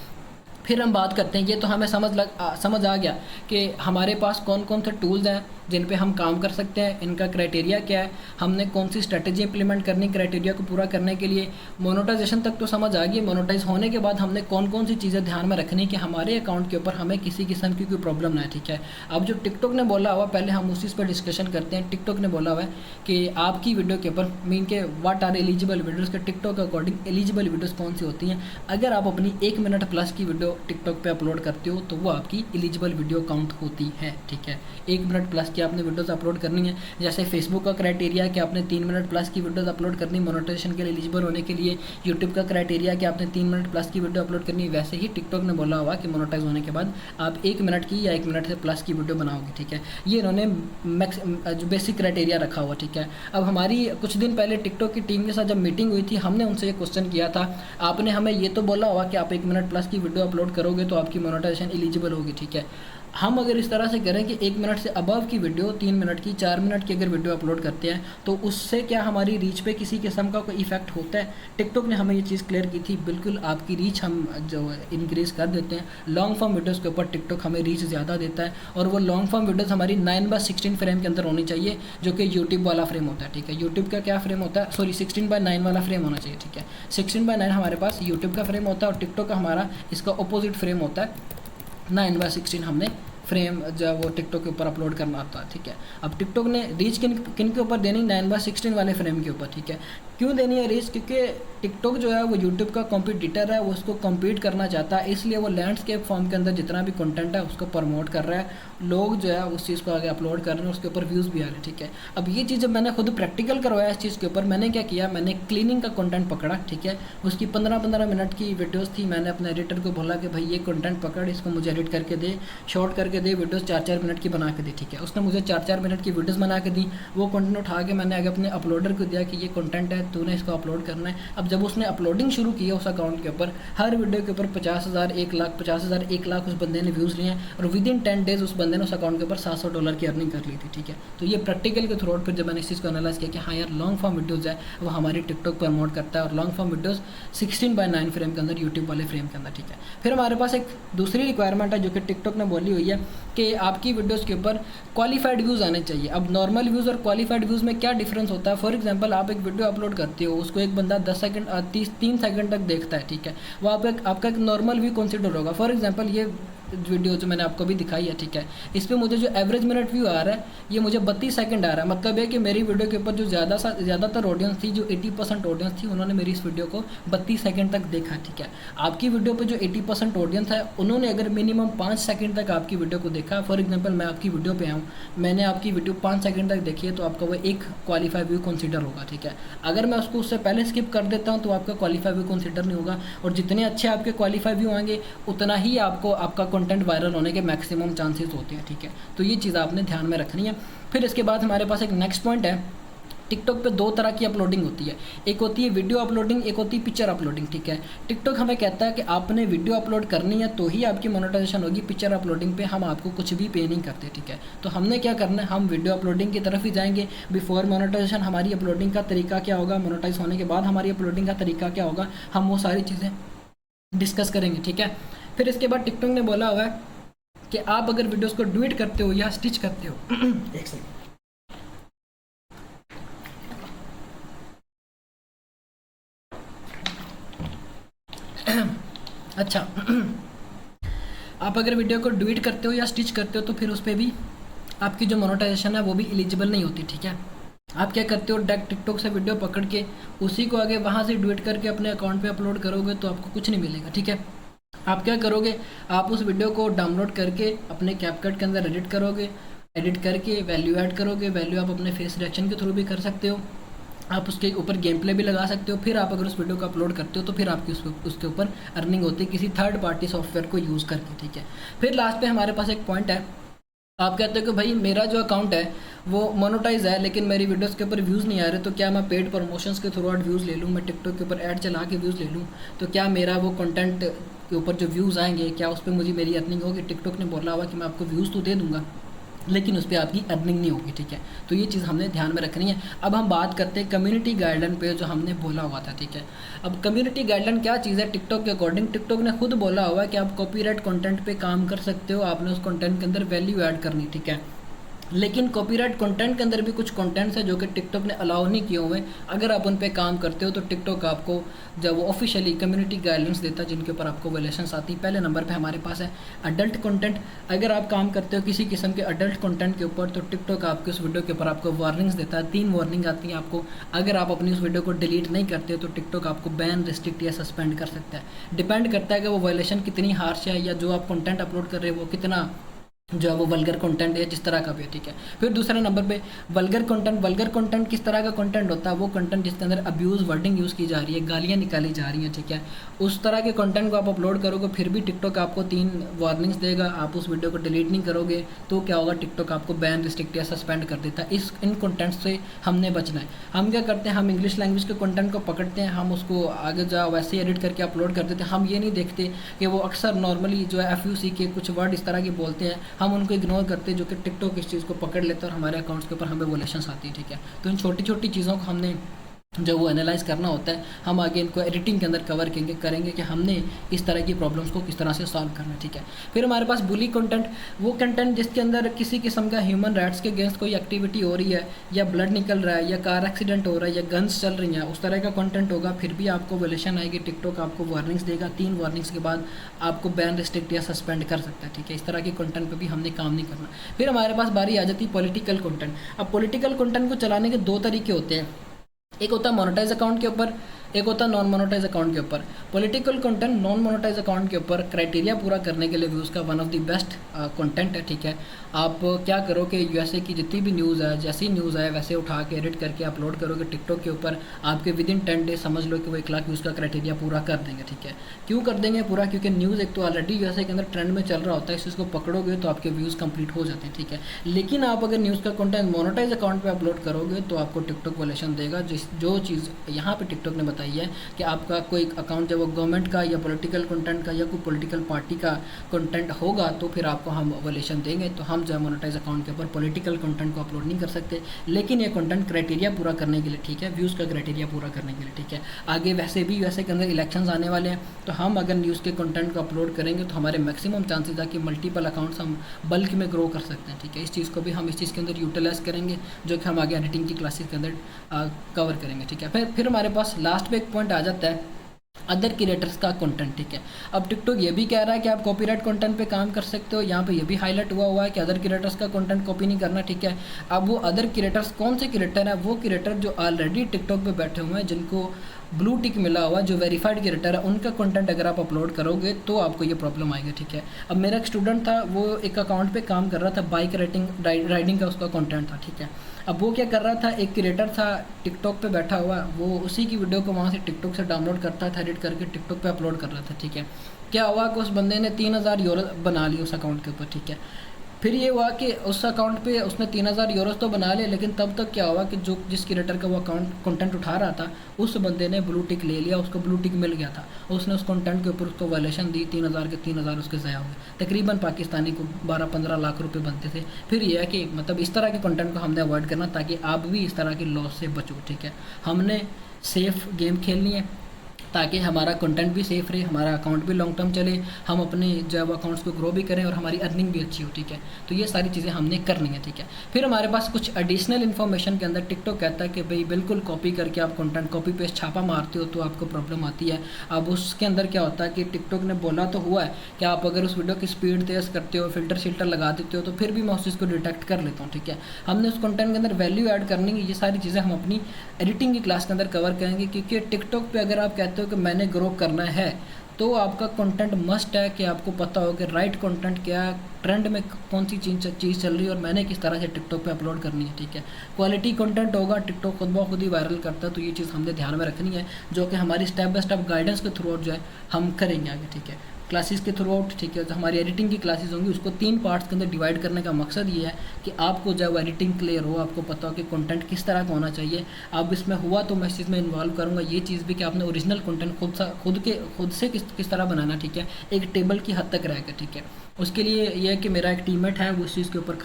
फिर हम बात करते हैं, ये तो हमें समझ आ गया कि हमारे पास कौन कौन से टूल्स हैं जिन पे हम काम कर सकते हैं, इनका क्राइटेरिया क्या है, हमने कौन सी स्ट्रेटजी इंप्लीमेंट करनी क्राइटेरिया को पूरा करने के लिए। मोनेटाइजेशन तक तो समझ आ गई। मोनेटाइज होने के बाद हमने कौन कौन सी चीज़ें ध्यान में रखनी कि हमारे अकाउंट के ऊपर हमें किसी किस्म की कोई प्रॉब्लम ना है, ठीक है। अब जो टिकटॉक ने बोला हुआ, पहले हम उसी पर डिस्कशन करते हैं। टिकटॉक ने बोला हुआ है कि आपकी वीडियो के ऊपर मीन के व्हाट आर एलिजिबल वीडियोज़ के टिकटॉक के अकॉर्डिंग एलिजिबल वीडियोज़ कौन सी होती हैं। अगर आप अपनी 1 मिनट प्लस की वीडियो टिकटॉक पे अपलोड करते हो तो वो आपकी एलिजिबल वीडियो काउंट होती है, ठीक है। 1 मिनट प्लस की आपने वीडियोज़ अपलोड करनी है। जैसे फेसबुक का क्राइटेरिया है कि आपने 3 मिनट प्लस की वीडियोज़ अपलोड करनी मोनेटाइजेशन के लिए एलिजिबल होने के लिए। यूट्यूब का क्राइटेरिया है कि आपने 3 मिनट प्लस की वीडियो अपलोड करनी है। वैसे ही टिकटॉक ने बोला हुआ कि मोनेटाइज होने के बाद आप 1 मिनट की या 1 मिनट से प्लस की वीडियो बनाओगे, ठीक है। ये इन्होंने जो बेसिक क्राइटेरिया रखा हुआ, ठीक है। अब हमारी कुछ दिन पहले टिकटॉक की टीम के साथ जब मीटिंग हुई थी, हमने उनसे ये क्वेश्चन किया था, आपने हमें ये तो बोला हुआ कि आप 1 मिनट प्लस की वीडियो अपलोड करोगे तो आपकी मोनेटाइजेशन एलिजिबल होगी, ठीक है। हम अगर इस तरह से करें कि 1 मिनट से अबव की वीडियो, 3 मिनट की, 4 मिनट की अगर वीडियो अपलोड करते हैं तो उससे क्या हमारी रीच पे किसी किस्म का कोई इफेक्ट होता है? टिकटॉक ने हमें ये चीज़ क्लियर की थी, बिल्कुल आपकी रीच हम जो इंक्रीज़ कर देते हैं। लॉन्ग फॉर्म वीडियोज़ के ऊपर टिकटॉक हमें रीच ज़्यादा देता है और वो लॉन्ग फॉर्म वीडियोज़ हमारी 9/16 फ्रेम के अंदर होनी चाहिए, जो कि यूट्यूब वाला फ्रेम होता है, ठीक है। यूट्यूब का क्या फ्रेम होता है, सॉरी 16/9 वाला फ्रेम होना चाहिए, ठीक है। 16/9 हमारे पास यूट्यूब का फ्रेम होता है और टिकटॉक का हमारा इसका अपोजिट फ्रेम होता है। 9/16 हमने फ्रेम जब वो टिकटॉक के ऊपर अपलोड करना आता है, ठीक है। अब टिकटॉक ने रीच किन किन के ऊपर देनी, 9/16 वाले फ्रेम के ऊपर, ठीक है। क्यों देनी है रीच? क्योंकि टिकटॉक जो है वो यूट्यूब का कॉम्पिटिटर है, वो उसको कम्पीट करना चाहता है, इसलिए वो लैंडस्केप फॉर्म के अंदर जितना भी कंटेंट है उसको प्रमोट कर रहा है। लोग जो है उस चीज़ को आगे अपलोड कर रहे हैं, उसके ऊपर व्यूज़ भी आ रहे हैं, ठीक है। अब ये चीज़ जब मैंने खुद प्रैक्टिकल करवाया इस चीज़ के ऊपर, मैंने क्या किया, मैंने क्लीनिंग का कंटेंट पकड़ा, ठीक है। उसकी 15-15 मिनट की वीडियोज़ थी। मैंने अपने एडिटर को बोला कि भाई ये कंटेंट पकड़, इसको मुझे एडिट करके दे, शॉर्ट करके दे, वीडियोज़ 4-4 मिनट की बना के दी, ठीक है। उसने मुझे 4-4 मिनट की वीडियोज़ बना के दी। वो कंटेंट उठा के मैंने आगे अपने अपलोडर को दिया कि ये कंटेंट है, तूने इसको अपलोड करना है। अब जब उसने अपलोडिंग शुरू की है उस अकाउंट के ऊपर, हर वीडियो के ऊपर 50,000, 1 लाख, 50,000, 1 लाख उस बंदे ने व्यूज़ लिए हैं और विद इन 10 डेज़ उस बंदे ने उस अकाउंट के ऊपर $700 की अर्निंग कर ली थी, ठीक है। तो ये प्रैक्टिकल के थ्रू आउट फिर जब मैंने इस चीज़ को एनालाइज किया कि हाँ यार, लॉन्ग फॉर्म वीडियोज़ है वो हमारी टिकटॉक प्रमोट करता है और लॉन्ग फॉर्म वीडियोज़ 16/9 फ्रेम के अंदर, यूट्यूब वाले फ्रेम के अंदर, ठीक है। फिर हमारे पास एक दूसरी रिक्वायरमेंट है जो कि टिकटॉक ने बोली हुई है कि आपकी वीडियोज़ के ऊपर क्वालिफाइड व्यूज़ आने चाहिए। अब नॉर्मल व्यूज़ और क्वालिफाइड व्यूज़ में क्या डिफरेंस होता है? फॉर एग्जांपल, आप एक वीडियो अपलोड करते हो, उसको एक बंदा 10 सेकंड 3 सेकंड तक देखता है, ठीक है। वो आपका एक नॉर्मल व्यू कंसिडर होगा। फॉर एग्जांपल, ये वीडियो जो मैंने आपको भी दिखाई है, ठीक है, इस पर मुझे जो एवरेज मिनट व्यू आ रहा है ये मुझे 32 सेकंड आ रहा है। मतलब है कि मेरी वीडियो के ऊपर जो ज़्यादातर ऑडियंस थी, जो 80% ऑडियंस थी, उन्होंने मेरी इस वीडियो को 32 सेकंड तक देखा, ठीक है। आपकी वीडियो पे जो 80% ऑडियंस है, उन्होंने अगर मिनिमम 5 सेकंड तक आपकी वीडियो को देखा, फॉर एग्जांपल मैं आपकी वीडियो पे आऊँ, मैंने आपकी वीडियो 5 सेकंड तक देखी है, तो आपका वो एक क्वालिफाई व्यू कंसिडर होगा, ठीक है। अगर मैं उसको उससे पहले स्किप कर देता हूँ तो आपका क्वालिफाई व्यू कंसिडर नहीं होगा। और जितने अच्छे आपके क्वालिफाई व्यू आएंगे उतना ही आपको आपका कंटेंट वायरल होने के मैक्सिमम चांसेस होते हैं, ठीक है। तो ये चीज़ आपने ध्यान में रखनी है। फिर इसके बाद हमारे पास एक नेक्स्ट पॉइंट है, टिकटॉक पे 2 तरह की अपलोडिंग होती है। एक होती है वीडियो अपलोडिंग, एक होती है पिक्चर अपलोडिंग, ठीक है। टिकटॉक हमें कहता है कि आपने वीडियो अपलोड करनी है तो ही आपकी मोनेटाइजेशन होगी। पिक्चर अपलोडिंग पे हम आपको कुछ भी पे नहीं करते, ठीक है। तो हमने क्या करना है, हम वीडियो अपलोडिंग की तरफ ही जाएंगे। बिफोर मोनेटाइजेशन हमारी अपलोडिंग का तरीका क्या होगा, मोनेटाइज होने के बाद हमारी अपलोडिंग का तरीका क्या होगा, हम वो सारी चीज़ें डिस्कस करेंगे, ठीक है। फिर इसके बाद टिकटॉक ने बोला हुआ है कि आप अगर वीडियोस को डुएट करते हो या स्टिच करते हो एक सेकंड, अच्छा आप अगर वीडियो को डुएट करते हो या स्टिच करते हो तो फिर उस पर भी आपकी जो मोनेटाइजेशन है वो भी एलिजिबल नहीं होती, ठीक है। आप क्या करते हो, डायरेक्ट टिकटॉक से वीडियो पकड़ के उसी को आगे वहाँ से डुएट करके अपने अकाउंट पे अपलोड करोगे तो आपको कुछ नहीं मिलेगा, ठीक है। आप क्या करोगे, आप उस वीडियो को डाउनलोड करके अपने कैपकट के अंदर एडिट करोगे, एडिट करके वैल्यू ऐड करोगे। वैल्यू आप अपने फेस रिएक्शन के थ्रू भी कर सकते हो, आप उसके ऊपर गेम प्ले भी लगा सकते हो। फिर आप अगर उस वीडियो को अपलोड करते हो तो फिर आपकी उसके ऊपर अर्निंग होती है किसी थर्ड पार्टी सॉफ्टवेयर को यूज़ करके, ठीक है। फिर लास्ट पे हमारे पास एक पॉइंट है, आप कहते हो कि भाई मेरा जो अकाउंट है वो मोनेटाइज है लेकिन मेरी वीडियोस के ऊपर व्यूज़ नहीं आ रहे, तो क्या मैं पेड प्रमोशंस के थ्रू आउट व्यूज़ ले लूँ, मैं टिकटॉक के ऊपर ऐड चला के व्यूज़ ले लूँ, तो क्या मेरा वो कंटेंट के ऊपर जो व्यूज़ आएंगे क्या उस पर मुझे मेरी अर्निंग होगी? टिकटॉक ने बोला हुआ कि मैं आपको व्यूज़ तो दे दूँगा, लेकिन उस पर आपकी अर्निंग नहीं होगी, ठीक है। तो ये चीज़ हमने ध्यान में रखनी है। अब हम बात करते हैं कम्युनिटी गाइडलाइन पे जो हमने बोला हुआ था, ठीक है। अब कम्युनिटी गाइडलाइन क्या चीज़ है टिकटॉक के अकॉर्डिंग? टिकटॉक ने खुद बोला हुआ है कि आप कॉपीराइट कंटेंट पे काम कर सकते हो, आपने उस कंटेंट के अंदर वैल्यू ऐड करनी, ठीक है। लेकिन कॉपीराइट कंटेंट के अंदर भी कुछ कंटेंट्स है जो कि टिकटॉक ने अलाउ नहीं किए हुए। अगर आप उन पे काम करते हो तो टिकटॉक आपको जब वो ऑफिशियली कम्युनिटी गाइडलाइंस देता है जिनके ऊपर आपको वायलेशंस आती है। पहले नंबर पे हमारे पास है अडल्ट कंटेंट। अगर आप काम करते हो किसी किस्म के अडल्ट कंटेंट के ऊपर तो टिकटॉक आपके उस वीडियो के ऊपर आपको वार्निंग्स देता है। 3 वार्निंग आती हैं आपको। अगर आप अपनी उस वीडियो को डिलीट नहीं करते तो टिकटॉक आपको बैन, रिस्ट्रिक्ट या सस्पेंड कर सकता है। डिपेंड करता है कि वो वायलेशन कितनी हार्श है या जो आप कंटेंट अपलोड कर रहे हो वो कितना जो है वो वल्गर कंटेंट है, जिस तरह का भी है, ठीक है। फिर दूसरे नंबर पे वल्गर कंटेंट। वल्गर कंटेंट किस तरह का कंटेंट होता है? वो कंटेंट जिसके अंदर अब्यूज़ वर्डिंग यूज़ की जा रही है, गालियाँ निकाली जा रही हैं, ठीक है। उस तरह के कंटेंट को आप अपलोड करोगे फिर भी टिकटॉक आपको 3 वार्निंग्स देगा। आप उस वीडियो को डिलीट नहीं करोगे तो क्या होगा, टिकटॉक आपको बैन, रिस्ट्रिक्ट या सस्पेंड कर देता है। इन कंटेंट से हमने बचना है। हम क्या करते हैं, हम इंग्लिश लैंग्वेज के कंटेंट को पकड़ते हैं, हम उसको आगे जाओ वैसे ही एडिट करके अपलोड कर देते हैं। हम ये नहीं देखते कि वो अक्सर नॉर्मली जो है FUC के कुछ वर्ड इस तरह के बोलते हैं, हम उनको इग्नोर करते हैं, जो कि टिकटॉक इस चीज़ को पकड़ लेता है और हमारे अकाउंट्स के ऊपर हमें वोलेशंस आती है, ठीक है। तो इन छोटी छोटी चीज़ों को हमने जो वो एनालाइज करना होता है। हम आगे इनको एडिटिंग के अंदर कवर करेंगे कि हमने इस तरह की प्रॉब्लम्स को किस तरह से सॉल्व करना है, ठीक है। फिर हमारे पास बुली कंटेंट, वो कंटेंट जिसके अंदर किसी किस्म का ह्यूमन राइट्स के अगेंस्ट कोई एक्टिविटी हो रही है या ब्लड निकल रहा है या कार एक्सीडेंट हो रहा है या गन्स चल रही हैं, उस तरह का कंटेंट होगा, फिर भी आपको वोलेशन आएगी। टिकटॉक आपको वार्निंग्स देगा। 3 वार्निंग्स के बाद आपको बैन, रिस्ट्रिक्ट या सस्पेंड कर सकता है, ठीक है। इस तरह के कंटेंट पर भी हमने काम नहीं करना। फिर हमारे पास बारी आ जाती है पॉलिटिकल कंटेंट। अब पॉलिटिकल कंटेंट को चलाने के 2 तरीके होते हैं। एक होता है मोनेटाइज अकाउंट के ऊपर, एक होता है नॉन मोनेटाइज अकाउंट के ऊपर। Political content non monetize account के ऊपर क्राइटेरिया पूरा करने के लिए व्यूज़ का one of the best content है, ठीक है। आप क्या करो कि यूएसए की जितनी भी न्यूज़ है, जैसी न्यूज़ है वैसे उठा के एडिट करके अपलोड करोगे टिकटॉक के ऊपर, आपके विद इन 10 डेज समझ लो कि वो 1 लाख व्यूज़ का क्राइटेरिया पूरा कर देंगे, ठीक है। क्यों कर देंगे पूरा? क्योंकि न्यूज़ एक तो ऑलरेडी यूएसए के अंदर ट्रेंड में चल रहा होता है, इस चीज़ को पकड़ोगे तो आपके व्यूज़ कंप्लीट हो जाते हैं, ठीक है। लेकिन आप अगर न्यूज़ का कंटेंट मोनेटाइज अकाउंट पर अपलोड करोगे तो आपको टिकटॉक वोलेशन देगा। जो चीज़ यहाँ पर टिकटॉक ने बताई है कि आपका कोई अकाउंट जब वो गवर्नमेंट का या पॉलिटिकल कंटेंट का या कोई पॉलिटिकल पार्टी का कंटेंट होगा तो फिर आपको हम वोलेशन देंगे। तो हम जो है मोनेटाइज अकाउंट के ऊपर पॉलिटिकल कंटेंट को अपलोड नहीं कर सकते, लेकिन ये कंटेंट क्राइटेरिया पूरा करने के लिए, ठीक है, व्यूज़ का क्राइटेरिया पूरा करने के लिए, ठीक है। आगे वैसे भी यूएसए के अंदर इलेक्शंस आने वाले हैं, तो हम अगर न्यूज़ के कंटेंट को अपलोड करेंगे तो हमारे मैक्सिमम चांसेस है कि मल्टीपल अकाउंट्स हम बल्क में ग्रो कर सकते हैं, ठीक है। इस चीज़ को भी हम इस चीज़ के अंदर यूटिलाइज़ करेंगे, जो कि हम आगे एडिटिंग की क्लासेस के अंदर कवर करेंगे, ठीक है। फिर हमारे पास लास्ट पे एक पॉइंट आ जाता है अदर क्रिएटर्स का कंटेंट, ठीक है। अब टिकटॉक ये भी कह रहा है कि आप कॉपीराइट कंटेंट पे काम कर सकते हो। यहाँ पे ये भी हाईलाइट हुआ है कि अदर क्रिएटर्स का कंटेंट कॉपी नहीं करना, ठीक है। अब वो अदर क्रिएटर्स कौन से क्रिएटर है? वो क्रिएटर जो ऑलरेडी टिकटॉक पे बैठे हुए हैं, जिनको ब्लू टिक मिला हुआ, जो वेरीफाइड क्रिएटर है, उनका कंटेंट अगर आप अपलोड करोगे तो आपको ये प्रॉब्लम आएगी, ठीक है। अब मेरा एक स्टूडेंट था, वो एक अकाउंट पे काम कर रहा था, बाइक राइडिंग का उसका कंटेंट था, ठीक है। अब वो क्या कर रहा था, एक क्रिएटर था टिकटॉक पे बैठा हुआ, वो उसी की वीडियो को वहाँ से टिकटॉक से डाउनलोड करता था, एडिट करके टिकटॉक पे अपलोड कर रहा था, ठीक है। क्या हुआ कि उस बंदे ने 3000 यूरो बना ली उस अकाउंट के ऊपर, ठीक है। फिर ये हुआ कि उस अकाउंट पे उसने 3000 यूरोस तो बना लिए, लेकिन तब तक क्या हुआ कि जिस क्रिएटर का वो अकाउंट कंटेंट उठा रहा था उस बंदे ने ब्लू टिक ले लिया, उसको ब्लू टिक मिल गया था, उसने उस कंटेंट के ऊपर उसको वायलेशन दी, 3000 के 3000 उसके ज़ाया हो गए। तकरीबन पाकिस्तानी को 12-15 लाख रुपए बनते थे। फिर यह है कि मतलब इस तरह के कंटेंट को हमने अवॉइड करना ताकि आप भी इस तरह की लॉस से बचो, ठीक है। हमने सेफ़ गेम खेलनी है ताकि हमारा कंटेंट भी सेफ रहे, हमारा अकाउंट भी लॉन्ग टर्म चले, हम अपने जब अकाउंट्स को ग्रो भी करें और हमारी अर्निंग भी अच्छी हो, ठीक है। तो ये सारी चीज़ें हमने करनी है, ठीक है। फिर हमारे पास कुछ एडिशनल इन्फॉर्मेशन के अंदर टिकटॉक कहता है कि भाई बिल्कुल कॉपी करके आप कंटेंट कॉपी पेस्ट छापा मारते हो तो आपको प्रॉब्लम आती है। अब उसके अंदर क्या होता है कि टिकटॉक ने बोला तो हुआ है कि आप अगर उस वीडियो की स्पीड तेज़ करते हो, फिल्टर शिल्टर लगा देते हो, तो फिर भी मैं उस चीज़ को डिटेक्ट कर लेता हूँ, ठीक है। हमने उस कंटेंट के अंदर वैल्यू ऐड करनी है, ये सारी चीज़ें हम अपनी एडिटिंग की क्लास के अंदर कवर करेंगे। क्योंकि टिकटॉक पर अगर आप कहते हो कि मैंने ग्रो करना है तो आपका कंटेंट मस्ट है कि आपको पता हो कि राइट कंटेंट क्या, ट्रेंड में कौन सी चीज़ चल रही है और मैंने किस तरह से टिकटॉक पे अपलोड करनी है, ठीक है। क्वालिटी कंटेंट होगा, टिकटॉक खुद ब खुद ही वायरल करता है, तो ये चीज़ हमने ध्यान में रखनी है, जो कि हमारी स्टेप बाय स्टेप गाइडेंस के थ्रू जो है हम करेंगे आगे, ठीक है। क्लासेस के थ्रू आउट, ठीक है। जो हमारी एडिटिंग की क्लासेस होंगी उसको 3 पार्ट्स के अंदर डिवाइड करने का मकसद ये है कि आपको जब एडिटिंग क्लियर हो, आपको पता हो कि कंटेंट किस तरह का होना चाहिए। अब इसमें हुआ तो मैं इस चीज़ में इन्वॉल्व करूँगा ये चीज़ भी कि आपने ओरिजिनल कंटेंट खुद से किस तरह बनाना, ठीक है, एक टेबल की हद तक रहेगा, ठीक है। उसके लिए यह है कि मेरा एक टीममेट है, वो इस चीज़ के ऊपर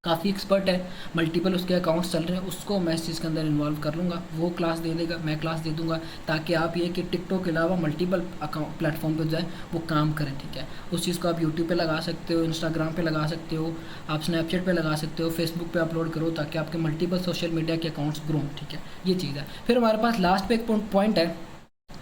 काफ़ी एक्सपर्ट है, मल्टीपल उसके अकाउंट्स चल रहे हैं, उसको मैं इस चीज़ के अंदर इन्वॉल्व कर लूँगा, वो क्लास दे देगा, मैं क्लास दे दूँगा, ताकि आप ये कि टिकटॉक के अलावा मल्टीपल अकाउंट प्लेटफॉर्म पे जाए वो काम करें, ठीक है। उस चीज़ को आप यूट्यूब पे लगा सकते हो, इंस्टाग्राम पे लगा सकते हो, आप स्नैपचैट पे लगा सकते हो, फेसबुक पे अपलोड करो, ताकि आपके मल्टीपल सोशल मीडिया के अकाउंट्स ग्रो, ठीक है। ये चीज़ है। फिर हमारे पास लास्ट पे एक पॉइंट है,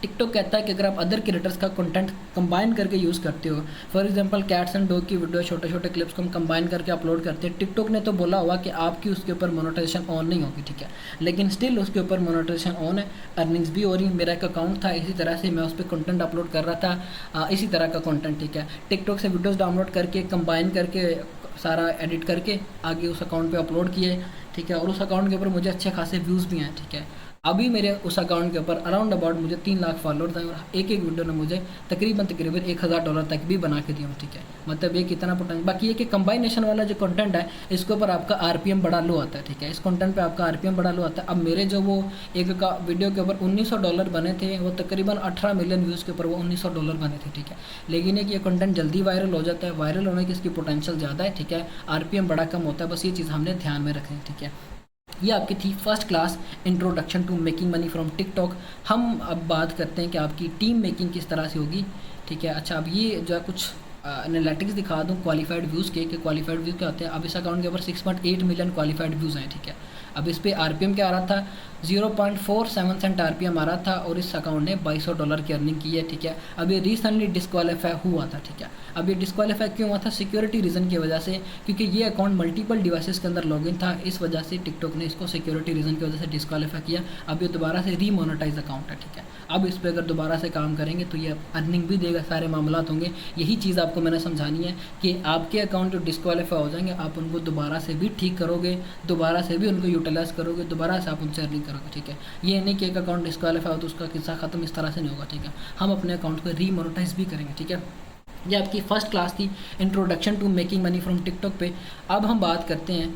टिकटॉक कहता है कि अगर आप अदर क्रिएटर्स का कंटेंट कंबाइन करके यूज़ करते हो, for example cats and dog की वीडियो, छोटे छोटे क्लिप्स को हम कंबाइन करके अपलोड करते हैं, टिकटॉक ने तो बोला हुआ कि आपकी उसके ऊपर मोनेटाइजेशन ऑन नहीं होगी, ठीक है, लेकिन स्टिल उसके ऊपर मोनेटाइजेशन ऑन है, अर्निंग्स भी हो रही है। मेरा एक अकाउंट था, इसी तरह से मैं उस पर कंटेंट अपलोड कर रहा था, इसी तरह का कंटेंट, ठीक है। टिकटॉक से वीडियोज़ डाउनलोड करके कंबाइन करके सारा एडिट करके आगे उस अकाउंट पे अपलोड किए, ठीक है, और उस अकाउंट के ऊपर मुझे अच्छे खासे व्यूज़ भी हैं, ठीक है। अभी मेरे उस अकाउंट के ऊपर अराउंड अबाउट मुझे 3 लाख फॉलोअर्स हैं, और एक एक वीडियो ने मुझे तकरीबन $1000 तक भी बना के दिया, ठीक है। मतलब ये कितना पोटेंशियल। बाकी ये कि कंबाइनेशन वाला जो कंटेंट है, इसके ऊपर आपका आरपीएम बड़ा लो आता है, ठीक है, इस कंटेंट पे आपका आरपीएम बड़ा लो आता है। अब मेरे जो वो एक का वीडियो के ऊपर $1900 बने थे, वो तकरीबन 18 मिलियन व्यूज़ के ऊपर वो $1900 बने थे, ठीक है। लेकिन एक ये कंटेंट जल्दी वायरल हो जाता है, वायरल होने की इसकी पोटेंशियल ज़्यादा है, ठीक है, आरपीएम बड़ा कम होता है, बस ये चीज़ हमने ध्यान में रखें, ठीक है। ये आपकी थी first class introduction to making money from TikTok. हम अब बात करते हैं कि आपकी टीम मेकिंग किस तरह से होगी, ठीक है। अच्छा, अब ये जो है कुछ एनालिटिक्स दिखा दूँ क्वालिफाइड व्यूज़ के, कि क्वालिफाइड व्यूज़ क्या होते हैं। अब इस अकाउंट के ऊपर 6.8 मिलियन क्वालिफाइड व्यूज़ हैं, ठीक है। अब इस पर आरपीएम क्या आ रहा था, 0.47 सेंट आरपीएम आ रहा था, और इस अकाउंट ने $2200 की अर्निंग की है, ठीक है। अब ये रिसेंटली डिस्क्वालीफाई हुआ था, ठीक है। अब ये डिस्क्वालीफाई क्यों हुआ था, सिक्योरिटी रीज़न की वजह से, क्योंकि ये अकाउंट मल्टीपल डिवाइसेस के अंदर लॉगिन था, इस वजह से टिकटॉक ने इसको सिक्योरिटी रीज़न की वजह से डिस्क्वालीफाई किया। अब ये दोबारा से रीमोनेटाइज अकाउंट है, ठीक है। अब इस पर अगर दोबारा से काम करेंगे तो ये अर्निंग भी देगा, सारे मामलात होंगे। यही चीज़ आपको मैंने समझानी है कि आपके अकाउंट जो डिस्क्वालीफाई हो जाएंगे, आप उनको दोबारा से भी ठीक करोगे, दोबारा से भी उनको यूटिलाइज करोगे, दोबारा से आप उनसे अर्निंग करोगे, ठीक है। ये नहीं कि एक अकाउंट डिस्क्वालीफाई हो तो उसका किस्सा खत्म, इस तरह से नहीं होगा, ठीक है। हम अपने अकाउंट को रीमोनेटाइज भी करेंगे, ठीक है। ये आपकी फर्स्ट क्लास थी introduction to making money from TikTok पे। अब हम बात करते हैं